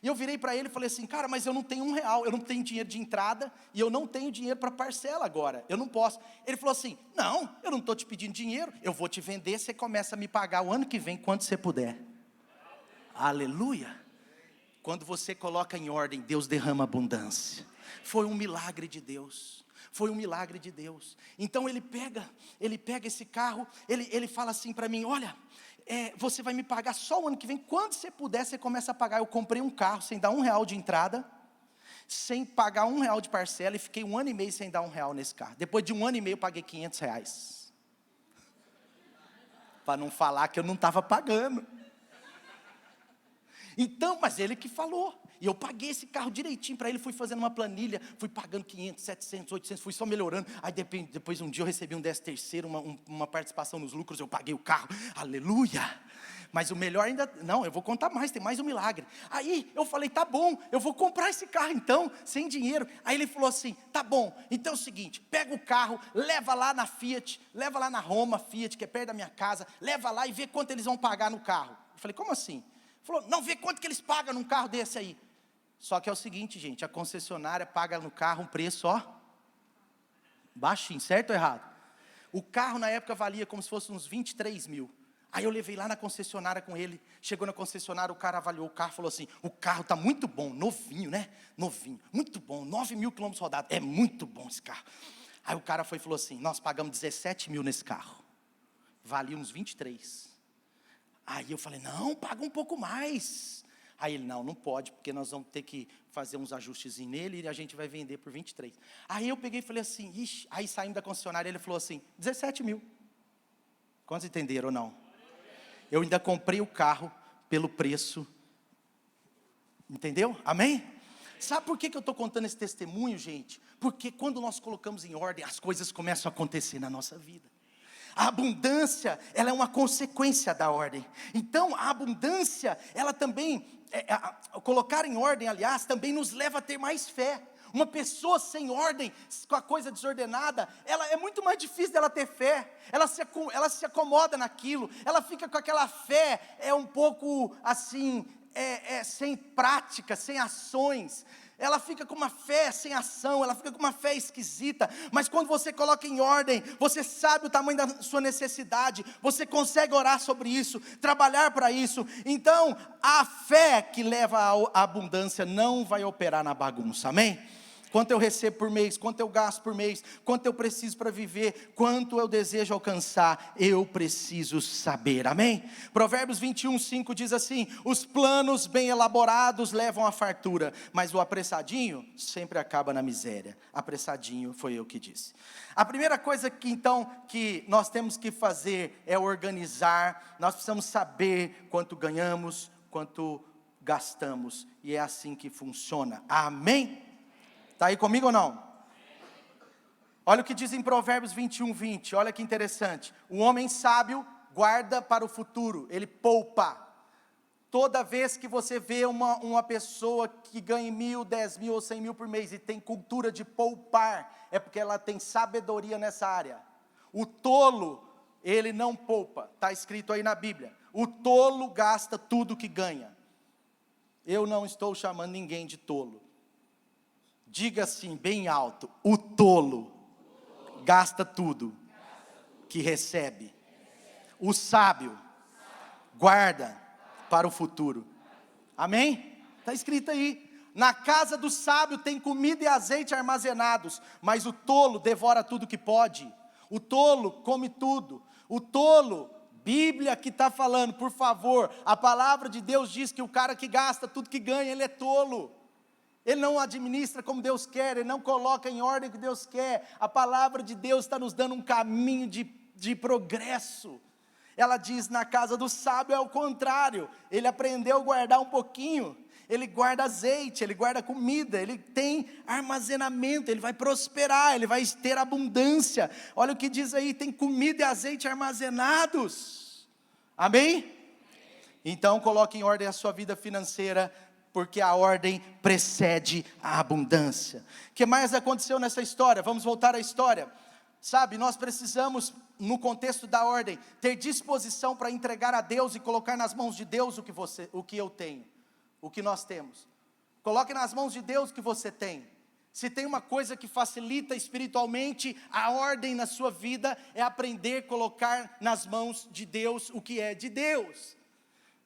E eu virei para ele e falei assim: cara, mas eu não tenho R$1, eu não tenho dinheiro de entrada, e eu não tenho dinheiro para parcela agora, eu não posso. Ele falou assim: não, eu não estou te pedindo dinheiro, eu vou te vender, você começa a me pagar o ano que vem, quando você puder. Aleluia. Quando você coloca em ordem, Deus derrama abundância. Foi um milagre de Deus. Foi um milagre de Deus. Então ele pega esse carro, ele fala assim para mim: olha, você vai me pagar só o ano que vem, quando você puder, você começa a pagar. Eu comprei um carro sem dar R$1 de entrada, sem pagar R$1 de parcela, e fiquei 1 ano e meio sem dar R$1 nesse carro. Depois de 1 ano e meio, eu paguei R$500. Para não falar que eu não estava pagando. Então, mas ele que falou. E eu paguei esse carro direitinho para ele, fui fazendo uma planilha, fui pagando 500, 700, 800, fui só melhorando. Aí depois um dia eu recebi um 13º, uma participação nos lucros, eu paguei o carro, aleluia. Mas o melhor ainda, não, eu vou contar mais, tem mais um milagre. Aí eu falei, tá bom, eu vou comprar esse carro então, sem dinheiro. Aí ele falou assim, tá bom, então é o seguinte, pega o carro, leva lá na Fiat, leva lá na Roma Fiat, que é perto da minha casa, leva lá e vê quanto eles vão pagar no carro. Eu falei, como assim? Ele falou, não, vê quanto que eles pagam num carro desse aí. Só que é o seguinte, gente, a concessionária paga no carro um preço, ó, baixinho, certo ou errado? O carro na época valia como se fosse uns 23 mil. Aí eu levei lá na concessionária com ele, chegou na concessionária, o cara avaliou o carro, falou assim, o carro está muito bom, novinho, né? Novinho, muito bom, 9.000 quilômetros rodados, é muito bom esse carro. Aí o cara foi e falou assim, nós pagamos 17 mil nesse carro, valia uns 23. Aí eu falei, não, paga um pouco mais. Aí ele, não pode, porque nós vamos ter que fazer uns ajustezinhos nele e a gente vai vender por 23. Aí eu peguei e falei assim, ixi, aí saímos da concessionária, ele falou assim, 17 mil. Quantos entenderam ou não? Eu ainda comprei o carro pelo preço, entendeu? Amém? Sabe por que eu estou contando esse testemunho, gente? Porque quando nós colocamos em ordem, as coisas começam a acontecer na nossa vida. A abundância, ela é uma consequência da ordem. Então, a abundância, ela também, colocar em ordem, aliás, também nos leva a ter mais fé. Uma pessoa sem ordem, com a coisa desordenada, ela é muito mais difícil dela ter fé. Ela se acomoda naquilo, ela fica com aquela fé, um pouco assim, sem prática, sem ações. Ela fica com uma fé sem ação, ela fica com uma fé esquisita. Mas quando você coloca em ordem, você sabe o tamanho da sua necessidade, você consegue orar sobre isso, trabalhar para isso. Então, a fé que leva à abundância não vai operar na bagunça, amém? Quanto eu recebo por mês, quanto eu gasto por mês, quanto eu preciso para viver, quanto eu desejo alcançar, eu preciso saber, amém? Provérbios 21:5 diz assim, os planos bem elaborados levam à fartura, mas o apressadinho sempre acaba na miséria. Apressadinho foi eu que disse. A primeira coisa que nós temos que fazer é organizar, nós precisamos saber quanto ganhamos, quanto gastamos, e é assim que funciona, amém? Está aí comigo ou não? Olha o que diz em Provérbios 21:20, olha que interessante. O homem sábio guarda para o futuro, ele poupa. Toda vez que você vê uma pessoa que ganha 1.000, 10.000 ou 100 mil por mês e tem cultura de poupar, é porque ela tem sabedoria nessa área. O tolo, ele não poupa, está escrito aí na Bíblia. O tolo gasta tudo que ganha. Eu não estou chamando ninguém de tolo. Diga assim, bem alto, o tolo gasta tudo que recebe. O sábio guarda para o futuro. Amém? Está escrito aí. Na casa do sábio tem comida e azeite armazenados, mas o tolo devora tudo que pode. O tolo come tudo. O tolo, Bíblia que está falando, por favor, a palavra de Deus diz que o cara que gasta tudo que ganha, ele é tolo. Ele não administra como Deus quer, ele não coloca em ordem o que Deus quer. A palavra de Deus está nos dando um caminho de progresso. Ela diz, na casa do sábio é o contrário. Ele aprendeu a guardar um pouquinho, ele guarda azeite, ele guarda comida, ele tem armazenamento, ele vai prosperar, ele vai ter abundância. Olha o que diz aí, tem comida e azeite armazenados. Amém? Então coloque em ordem a sua vida financeira, porque a ordem precede a abundância. O que mais aconteceu nessa história? Vamos voltar à história. Sabe, nós precisamos, no contexto da ordem, ter disposição para entregar a Deus e colocar nas mãos de Deus o que eu tenho, o que nós temos. Coloque nas mãos de Deus o que você tem. Se tem uma coisa que facilita espiritualmente a ordem na sua vida, é aprender a colocar nas mãos de Deus o que é de Deus.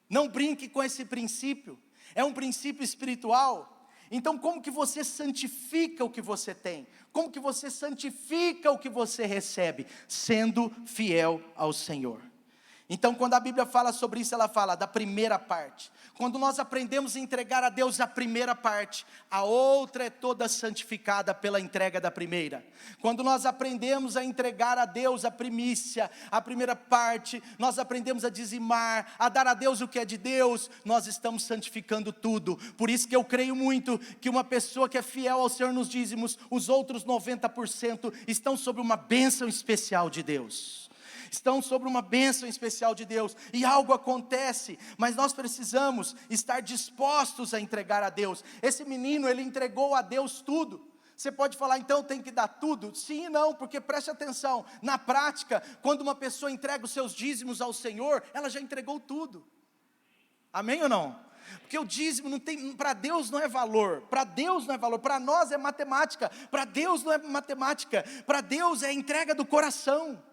Não brinque com esse princípio. É um princípio espiritual. Então como que você santifica o que você tem? Como que você santifica o que você recebe? Sendo fiel ao Senhor. Então, quando a Bíblia fala sobre isso, ela fala da primeira parte. Quando nós aprendemos a entregar a Deus a primeira parte, a outra é toda santificada pela entrega da primeira. Quando nós aprendemos a entregar a Deus a primícia, a primeira parte, nós aprendemos a dizimar, a dar a Deus o que é de Deus, nós estamos santificando tudo. Por isso que eu creio muito que uma pessoa que é fiel ao Senhor nos dízimos, os outros 90% estão sob uma bênção especial de Deus. Estão sobre uma bênção especial de Deus, e algo acontece, mas nós precisamos estar dispostos a entregar a Deus. Esse menino, ele entregou a Deus tudo. Você pode falar, então tem que dar tudo? Sim e não, porque preste atenção, na prática, quando uma pessoa entrega os seus dízimos ao Senhor, ela já entregou tudo. Amém ou não? Porque o dízimo não tem, para Deus não é valor, para Deus não é valor, para nós é matemática, para Deus não é matemática, para Deus é entrega do coração.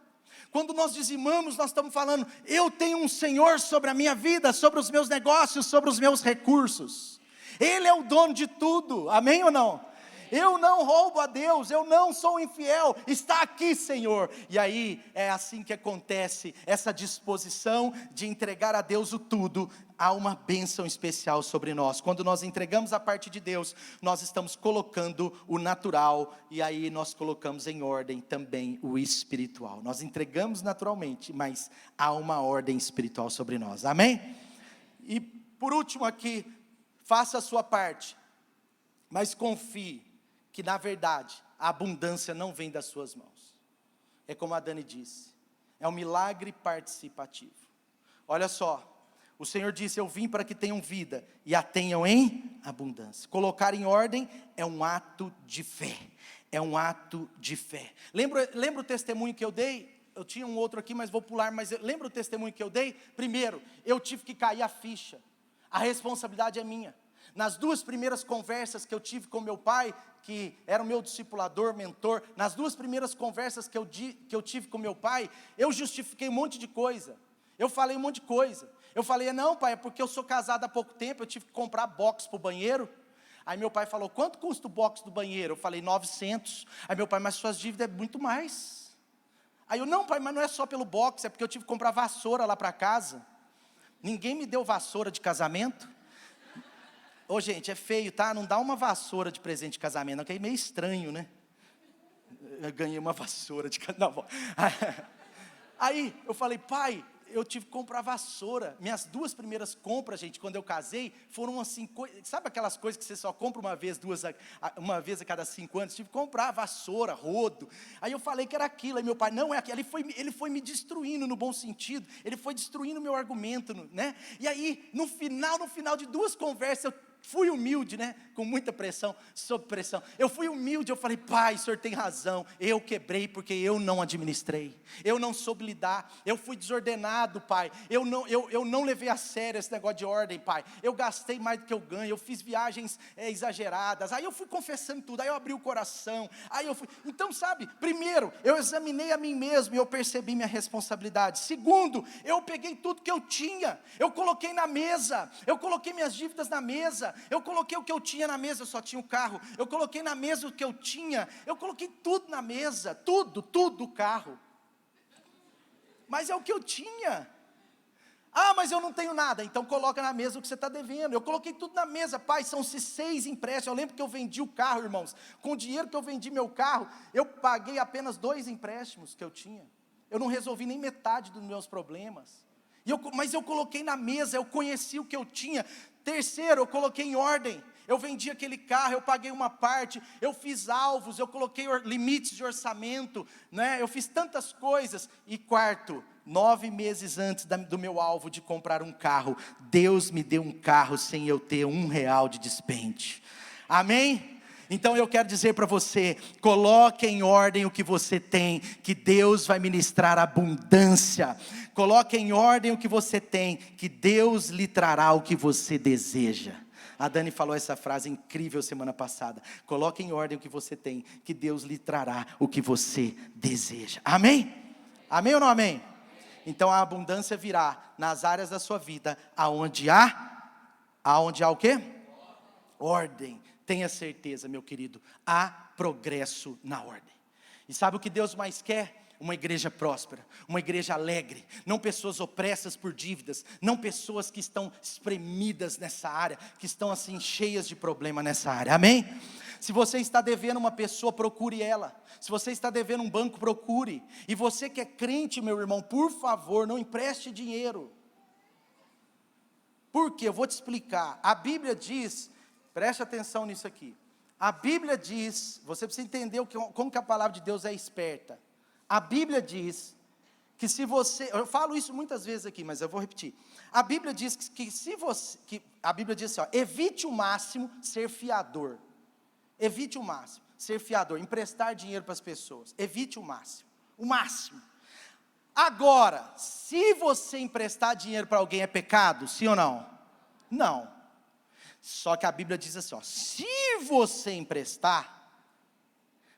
Quando nós dizimamos, nós estamos falando, eu tenho um Senhor sobre a minha vida, sobre os meus negócios, sobre os meus recursos. Ele é o dono de tudo, amém ou não? Eu não roubo a Deus, eu não sou infiel, está aqui, Senhor. E aí, é assim que acontece, essa disposição de entregar a Deus o tudo, há uma bênção especial sobre nós. Quando nós entregamos a parte de Deus, nós estamos colocando o natural, e aí nós colocamos em ordem também o espiritual. Nós entregamos naturalmente, mas há uma ordem espiritual sobre nós, amém? E por último aqui, faça a sua parte, mas confie que na verdade, a abundância não vem das suas mãos. É como a Dani disse, é um milagre participativo. Olha só, o Senhor disse, eu vim para que tenham vida, e a tenham em abundância. Colocar em ordem é um ato de fé, é um ato de fé. Lembra o testemunho que eu dei? Eu tinha um outro aqui, mas vou pular, mas lembra o testemunho que eu dei? Primeiro, eu tive que cair a ficha, a responsabilidade é minha. Nas 2 primeiras conversas que eu tive com meu pai, que era o meu discipulador, mentor, nas 2 primeiras conversas que eu tive com meu pai, eu justifiquei um monte de coisa, eu falei um monte de coisa, eu falei, não pai, é porque eu sou casado há pouco tempo, eu tive que comprar box para o banheiro. Aí meu pai falou, quanto custa o box do banheiro? Eu falei, 900, aí meu pai, mas suas dívidas é muito mais. Aí eu, não pai, mas não é só pelo box, é porque eu tive que comprar vassoura lá para casa, ninguém me deu vassoura de casamento. Ô gente, é feio, tá? Não dá uma vassoura de presente de casamento, não, que é meio estranho, né? Eu ganhei uma vassoura de casamento. Aí eu falei, pai, eu tive que comprar vassoura. Minhas 2 primeiras compras, gente, quando eu casei, foram assim, sabe aquelas coisas que você só compra uma vez a cada 5 anos? Tive que comprar vassoura, rodo. Aí eu falei que era aquilo, aí meu pai, não é aquilo. Ele foi me destruindo no bom sentido, ele foi destruindo o meu argumento, né? E aí, no final de 2 conversas, eu fui humilde, né? Com muita pressão, sob pressão. Eu fui humilde, eu falei, pai, o senhor tem razão. Eu quebrei porque eu não administrei. Eu não soube lidar. Eu fui desordenado, pai. Eu não levei a sério esse negócio de ordem, pai. Eu gastei mais do que eu ganho. Eu fiz viagens exageradas. Aí eu fui confessando tudo. Aí eu abri o coração. Aí eu fui. Então, sabe, primeiro, eu examinei a mim mesmo e eu percebi minha responsabilidade. Segundo, eu peguei tudo que eu tinha. Eu coloquei na mesa. Eu coloquei minhas dívidas na mesa. Eu coloquei o que eu tinha na mesa, eu só tinha o carro. Eu coloquei na mesa o que eu tinha. Eu coloquei tudo na mesa, tudo o carro. Mas é o que eu tinha. Ah, mas eu não tenho nada. Então coloca na mesa o que você está devendo. Eu coloquei tudo na mesa, pai, são 6 empréstimos. Eu lembro que eu vendi o carro, irmãos. Com o dinheiro que eu vendi meu carro, eu paguei apenas 2 empréstimos que eu tinha. Eu não resolvi nem metade dos meus problemas. Mas eu coloquei na mesa, eu conheci o que eu tinha. Terceiro, eu coloquei em ordem. Eu vendi aquele carro, eu paguei uma parte, eu fiz alvos, eu coloquei limites de orçamento, né? Eu fiz tantas coisas. E quarto, 9 meses antes do meu alvo de comprar um carro, Deus me deu um carro sem eu ter R$1 de despende. Amém? Então eu quero dizer para você, coloque em ordem o que você tem, que Deus vai ministrar abundância. Coloque em ordem o que você tem, que Deus lhe trará o que você deseja. A Dani falou essa frase incrível semana passada. Coloque em ordem o que você tem, que Deus lhe trará o que você deseja. Amém? Amém ou não amém? Então a abundância virá nas áreas da sua vida, aonde há o quê? Ordem. Tenha certeza, meu querido, há progresso na ordem. E sabe o que Deus mais quer? uma igreja próspera, uma igreja alegre, não pessoas opressas por dívidas, não pessoas que estão espremidas nessa área, que estão assim cheias de problema nessa área, amém? Se você está devendo uma pessoa, procure ela. Se você está devendo um banco, procure. E você que é crente, meu irmão, por favor, não empreste dinheiro. Por quê? Eu vou te explicar. A Bíblia diz, preste atenção nisso aqui. A Bíblia diz, você precisa entender como que a palavra de Deus é esperta. A Bíblia diz que se você, eu falo isso muitas vezes aqui, mas eu vou repetir. A Bíblia diz que se você, a Bíblia diz assim, ó, evite o máximo ser fiador. Evite o máximo ser fiador, emprestar dinheiro para as pessoas. Evite o máximo, o máximo. Agora, se você emprestar dinheiro para alguém é pecado, sim ou não? Não. Só que a Bíblia diz assim, ó, se você emprestar,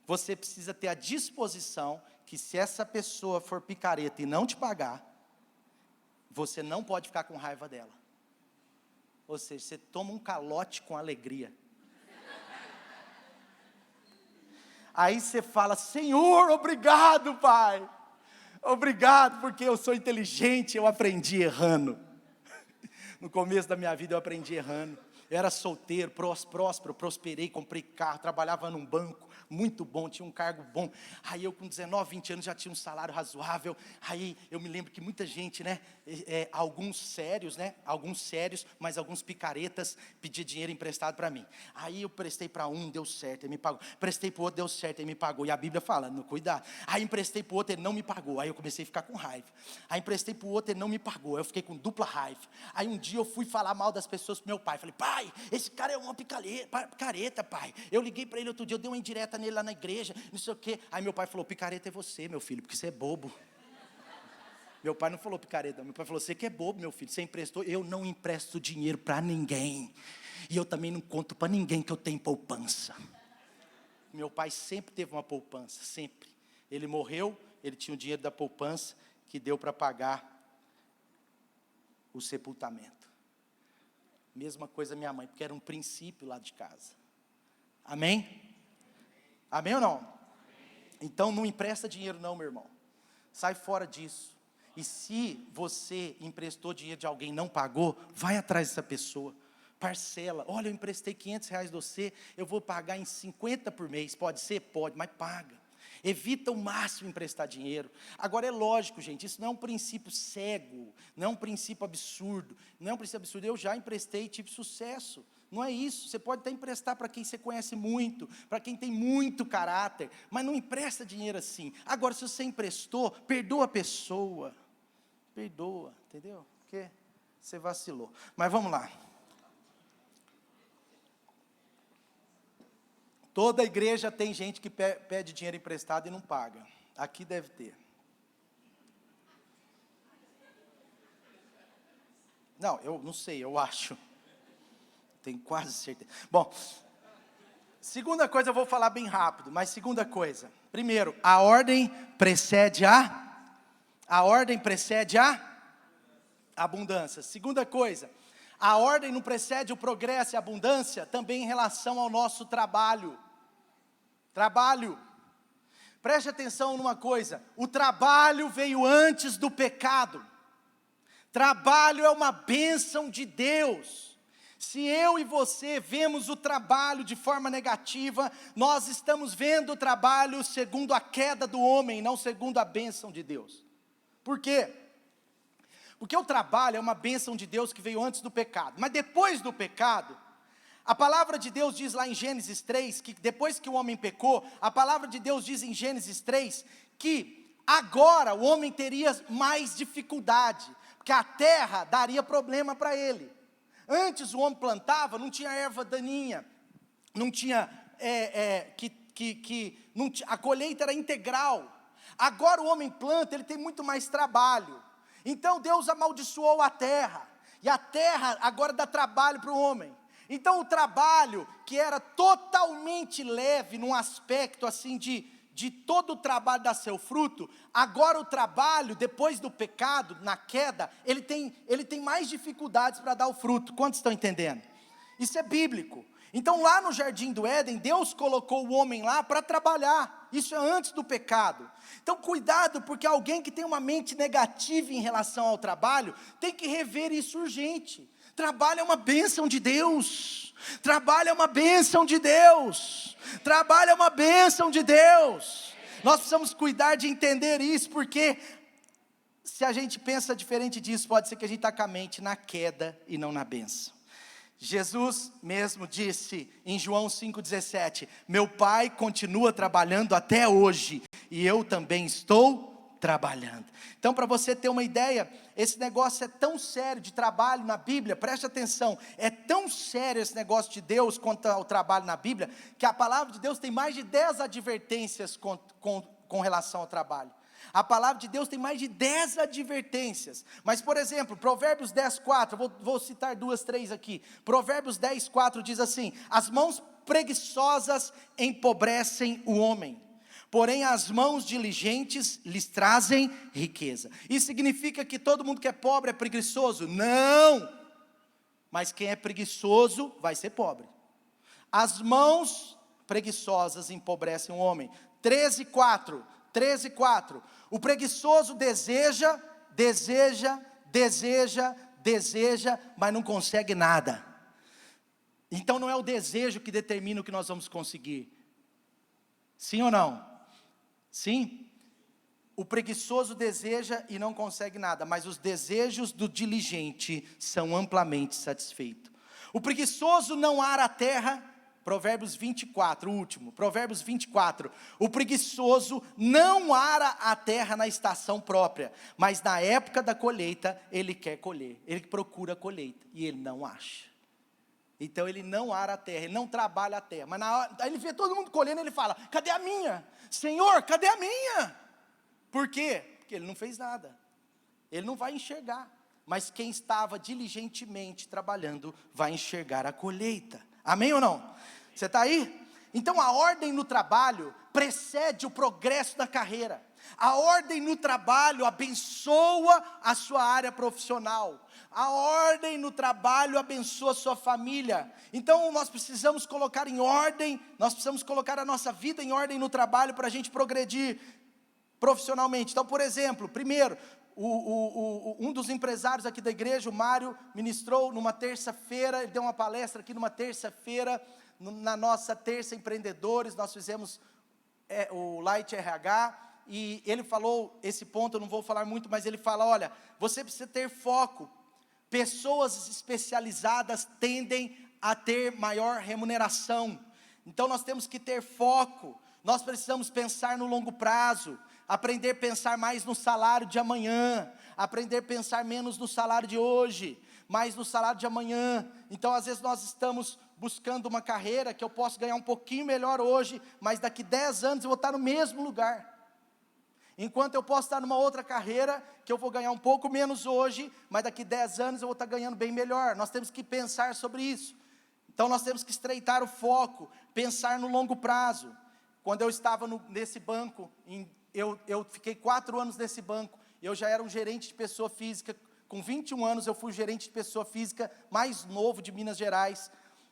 você precisa ter a disposição que se essa pessoa for picareta e não te pagar, você não pode ficar com raiva dela. Ou seja, você toma um calote com alegria. Aí você fala, Senhor, obrigado, Pai. Obrigado, porque eu sou inteligente, eu aprendi errando. No começo da minha vida eu aprendi errando. Eu era solteiro, próspero, prosperei, comprei carro, trabalhava num banco, muito bom, tinha um cargo bom. Aí eu com 19, 20 anos já tinha um salário razoável. Aí eu me lembro que muita gente, né, alguns sérios, mas alguns picaretas pediam dinheiro emprestado para mim. Aí eu prestei para um, deu certo, ele me pagou. Prestei para o outro, deu certo, ele me pagou. E a Bíblia fala, não, cuidado. Aí emprestei para o outro, ele não me pagou. Aí eu comecei a ficar com raiva. Aí emprestei para o outro, ele não me pagou. Aí eu fiquei com dupla raiva. Aí um dia eu fui falar mal das pessoas para meu pai. Falei, pai, esse cara é uma picareta, pai. Eu liguei para ele outro dia, eu dei uma indireta nele lá na igreja, não sei o quê. Aí meu pai falou, picareta é você, meu filho, porque você é bobo. Meu pai não falou picareta, meu pai falou, você que é bobo, meu filho, você emprestou. Eu não empresto dinheiro para ninguém. E eu também não conto para ninguém que eu tenho poupança. Meu pai sempre teve uma poupança, sempre. Ele morreu, ele tinha o dinheiro da poupança que deu para pagar o sepultamento. Mesma coisa minha mãe, porque era um princípio lá de casa. Amém? Amém ou não? Então não empresta dinheiro não, meu irmão. Sai fora disso. E se você emprestou dinheiro de alguém e não pagou, vai atrás dessa pessoa. Parcela. Olha, eu emprestei R$500 de você, eu vou pagar em 50 por mês. Pode ser? Pode, mas paga. Evita o máximo emprestar dinheiro. Agora é lógico, gente, isso não é um princípio cego, não é um princípio absurdo, não é um princípio absurdo. Eu já emprestei e tive sucesso. Não é isso, você pode até emprestar para quem você conhece muito, para quem tem muito caráter, mas não empresta dinheiro assim. Agora, se você emprestou, perdoa a pessoa. Perdoa, entendeu? Porque você vacilou. Mas vamos lá. Toda igreja tem gente que pede dinheiro emprestado e não paga. Aqui deve ter. Não, eu não sei, eu acho. Tenho quase certeza. Bom, segunda coisa eu vou falar bem rápido, mas segunda coisa. Primeiro, a ordem precede a abundância. Segunda coisa, a ordem não precede o progresso e a abundância também em relação ao nosso trabalho. Preste atenção numa coisa, o trabalho veio antes do pecado. Trabalho é uma bênção de Deus. Se eu e você vemos o trabalho de forma negativa, nós estamos vendo o trabalho segundo a queda do homem, não segundo a bênção de Deus. Por quê? Porque o trabalho é uma bênção de Deus que veio antes do pecado. Mas depois do pecado, a palavra de Deus diz lá em Gênesis 3, que depois que o homem pecou, a palavra de Deus diz em Gênesis 3, que agora o homem teria mais dificuldade, porque a terra daria problema para ele. Antes o homem plantava, não tinha erva daninha, não tinha, a colheita era integral. Agora o homem planta, ele tem muito mais trabalho. Então Deus amaldiçoou a terra, e a terra agora dá trabalho para o homem. Então o trabalho que era totalmente leve, num aspecto assim de todo o trabalho dar seu fruto, agora o trabalho, depois do pecado, na queda, ele tem mais dificuldades para dar o fruto. Quantos estão entendendo? Isso é bíblico. Então lá no Jardim do Éden, Deus colocou o homem lá para trabalhar. isso é antes do pecado. Então cuidado, porque alguém que tem uma mente negativa em relação ao trabalho, tem que rever isso urgente. Trabalho é uma bênção de Deus, trabalho é uma bênção de Deus, trabalho é uma bênção de Deus. Nós precisamos cuidar de entender isso, porque se a gente pensa diferente disso, pode ser que a gente está com a mente na queda e não na bênção. Jesus mesmo disse em João 5,17, meu Pai continua trabalhando até hoje, e eu também estou trabalhando. Então, para você ter uma ideia, esse negócio é tão sério de trabalho na Bíblia, preste atenção, é tão sério esse negócio de Deus quanto ao trabalho na Bíblia, que a palavra de Deus tem mais de 10 advertências com relação ao trabalho. A palavra de Deus tem mais de 10 advertências, mas por exemplo, Provérbios 10,4, vou citar 2, 3 aqui, Provérbios 10,4 diz assim, as mãos preguiçosas empobrecem o homem, porém as mãos diligentes lhes trazem riqueza. Isso significa que todo mundo que é pobre é preguiçoso? Não, mas quem é preguiçoso vai ser pobre. As mãos preguiçosas empobrecem o homem. 13,4, o preguiçoso deseja, mas não consegue nada. Então não é o desejo que determina o que nós vamos conseguir. Sim ou não? Sim? O preguiçoso deseja e não consegue nada, mas os desejos do diligente são amplamente satisfeitos. O preguiçoso não ara a terra. Provérbios 24, o último, Provérbios 24, o preguiçoso não ara a terra na estação própria, mas na época da colheita, ele quer colher, ele procura a colheita, e ele não acha. Então ele não ara a terra, ele não trabalha a terra, mas na hora, aí ele vê todo mundo colhendo, ele fala, cadê a minha? Senhor, cadê a minha? Por quê? Porque ele não fez nada, ele não vai enxergar, mas quem estava diligentemente trabalhando, vai enxergar a colheita. Amém ou não? Você está aí? Então a ordem no trabalho precede o progresso da carreira. A ordem no trabalho abençoa a sua área profissional. A ordem no trabalho abençoa a sua família. Então nós precisamos colocar em ordem, nós precisamos colocar a nossa vida em ordem no trabalho para a gente progredir profissionalmente. Então, por exemplo, primeiro, um dos empresários aqui da igreja, o Mário, ministrou numa terça-feira, ele deu uma palestra aqui numa terça-feira, na nossa terça empreendedores, nós fizemos o Light RH, e ele falou esse ponto, eu não vou falar muito, mas ele fala, olha, você precisa ter foco, pessoas especializadas tendem a ter maior remuneração, então nós temos que ter foco, nós precisamos pensar no longo prazo, aprender a pensar mais no salário de amanhã, aprender a pensar menos no salário de hoje, mais no salário de amanhã. Então às vezes nós estamos buscando uma carreira que eu posso ganhar um pouquinho melhor hoje, mas daqui 10 anos eu vou estar no mesmo lugar. Enquanto eu posso estar numa outra carreira, que eu vou ganhar um pouco menos hoje, mas daqui 10 anos eu vou estar ganhando bem melhor. Nós temos que pensar sobre isso. Então nós temos que estreitar o foco, pensar no longo prazo. Quando eu estava nesse banco, eu fiquei 4 anos nesse banco, eu já era um gerente de pessoa física, com 21 anos eu fui gerente de pessoa física mais novo de Minas Gerais,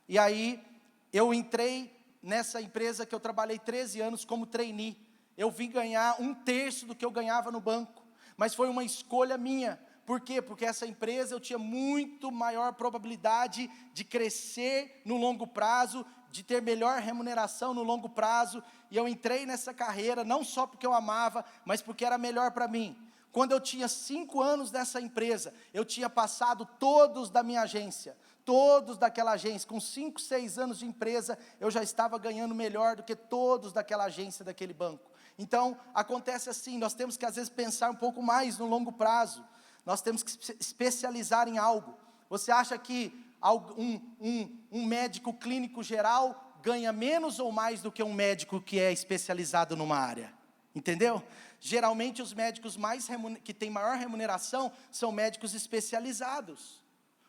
e aí eu entrei nessa empresa que eu trabalhei 13 anos como trainee, eu vim ganhar 1/3 do que eu ganhava no banco, mas foi uma escolha minha. Por quê? Porque essa empresa eu tinha muito maior probabilidade de crescer no longo prazo, de ter melhor remuneração no longo prazo, e eu entrei nessa carreira, não só porque eu amava, mas porque era melhor para mim. Quando eu tinha 5 anos nessa empresa, eu tinha passado todos da minha agência, todos daquela agência, com 5, 6 anos de empresa, eu já estava ganhando melhor do que todos daquela agência, daquele banco. Então, acontece assim, nós temos que às vezes pensar um pouco mais no longo prazo, nós temos que se especializar em algo. Você acha que um médico clínico geral ganha menos ou mais do que um médico que é especializado numa área? Entendeu? Geralmente os médicos que têm maior remuneração são médicos especializados.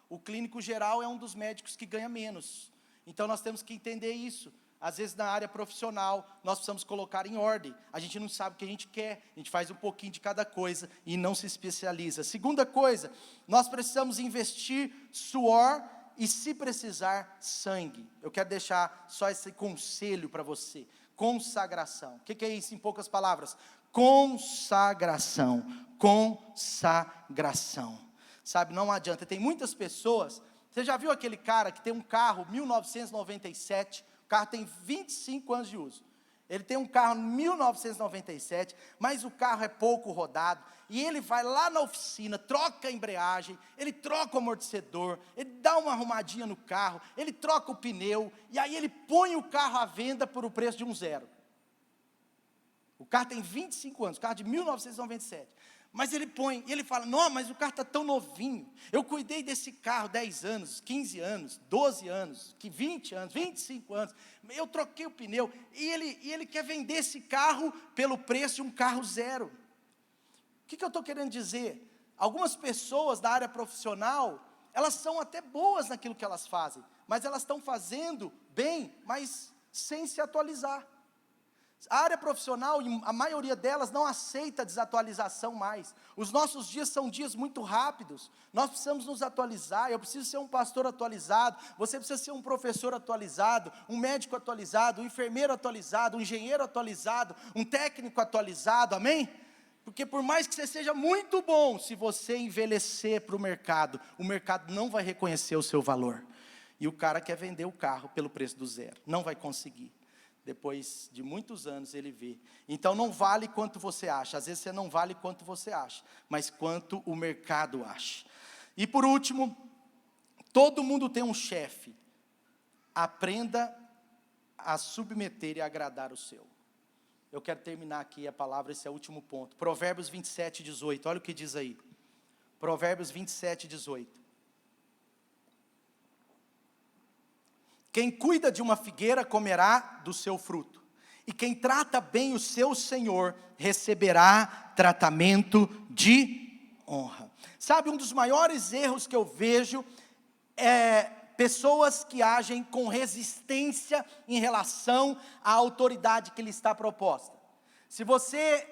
O clínico geral é um dos médicos que ganha menos. Então nós temos que entender isso. Às vezes na área profissional, nós precisamos colocar em ordem. A gente não sabe o que a gente quer, a gente faz um pouquinho de cada coisa e não se especializa. Segunda coisa, nós precisamos investir suor e, se precisar, sangue. Eu quero deixar só esse conselho para você. consagração. O que é isso em poucas palavras? Consagração, consagração. Sabe, não adianta, tem muitas pessoas, você já viu aquele cara que tem um carro 1997, o carro tem 25 anos de uso. Ele tem um carro 1997, mas o carro é pouco rodado, e ele vai lá na oficina, troca a embreagem, ele troca o amortecedor, ele dá uma arrumadinha no carro, ele troca o pneu, e aí ele põe o carro à venda por o preço de um zero. O carro tem 25 anos, o carro de 1997. Mas ele põe, e ele fala, não, mas o carro está tão novinho, eu cuidei desse carro 10 anos, 15 anos, 12 anos, 20 anos, 25 anos, eu troquei o pneu, e ele quer vender esse carro pelo preço de um carro zero. O que eu estou querendo dizer? Algumas pessoas da área profissional, elas são até boas naquilo que elas fazem, mas elas estão fazendo bem, mas sem se atualizar. A área profissional, a maioria delas não aceita desatualização mais. Os nossos dias são dias muito rápidos, nós precisamos nos atualizar. Eu preciso ser um pastor atualizado, você precisa ser um professor atualizado, um médico atualizado, um enfermeiro atualizado, um engenheiro atualizado, um técnico atualizado, amém? Porque por mais que você seja muito bom, se você envelhecer para o mercado não vai reconhecer o seu valor. E o cara quer vender o carro pelo preço do zero, não vai conseguir. Depois de muitos anos ele vê. Então não vale quanto você acha. Às vezes você não vale quanto você acha, mas quanto o mercado acha. E por último, todo mundo tem um chefe. Aprenda a submeter e agradar o seu. Eu quero terminar aqui a palavra, esse é o último ponto. Provérbios 27, 18. Olha o que diz aí. Provérbios 27, 18. Quem cuida de uma figueira comerá do seu fruto, e quem trata bem o seu senhor receberá tratamento de honra. Sabe, um dos maiores erros que eu vejo é pessoas que agem com resistência em relação à autoridade que lhe está proposta. Se você,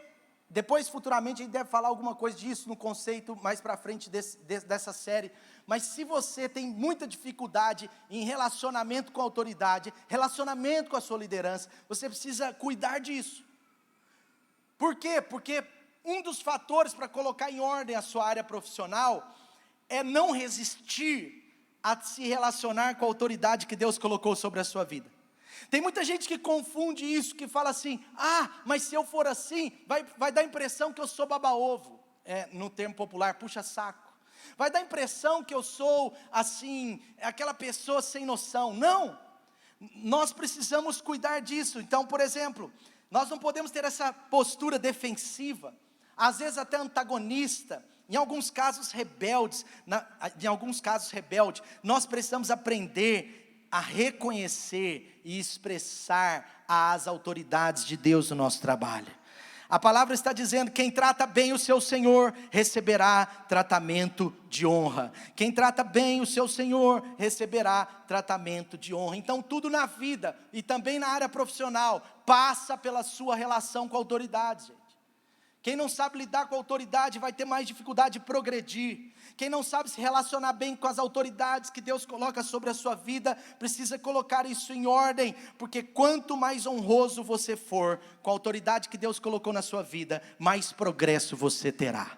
depois futuramente a gente deve falar alguma coisa disso no conceito mais para frente dessa série, mas se você tem muita dificuldade em relacionamento com a autoridade, relacionamento com a sua liderança, você precisa cuidar disso. Por quê? Porque um dos fatores para colocar em ordem a sua área profissional é não resistir a se relacionar com a autoridade que Deus colocou sobre a sua vida. Tem muita gente que confunde isso, que fala assim, mas se eu for assim, vai dar a impressão que eu sou baba-ovo, no termo popular, puxa-saco. Vai dar a impressão que eu sou, assim, aquela pessoa sem noção. Não, nós precisamos cuidar disso. Então, por exemplo, nós não podemos ter essa postura defensiva, às vezes até antagonista, em alguns casos rebeldes, nós precisamos aprender a reconhecer e expressar as autoridades de Deus no nosso trabalho. A palavra está dizendo, quem trata bem o seu senhor receberá tratamento de honra. Quem trata bem o seu senhor receberá tratamento de honra. Então tudo na vida e também na área profissional passa pela sua relação com a autoridade, gente. Quem não sabe lidar com a autoridade vai ter mais dificuldade de progredir. Quem não sabe se relacionar bem com as autoridades que Deus coloca sobre a sua vida, precisa colocar isso em ordem, porque quanto mais honroso você for com a autoridade que Deus colocou na sua vida, mais progresso você terá.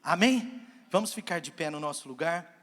Amém? Vamos ficar de pé no nosso lugar.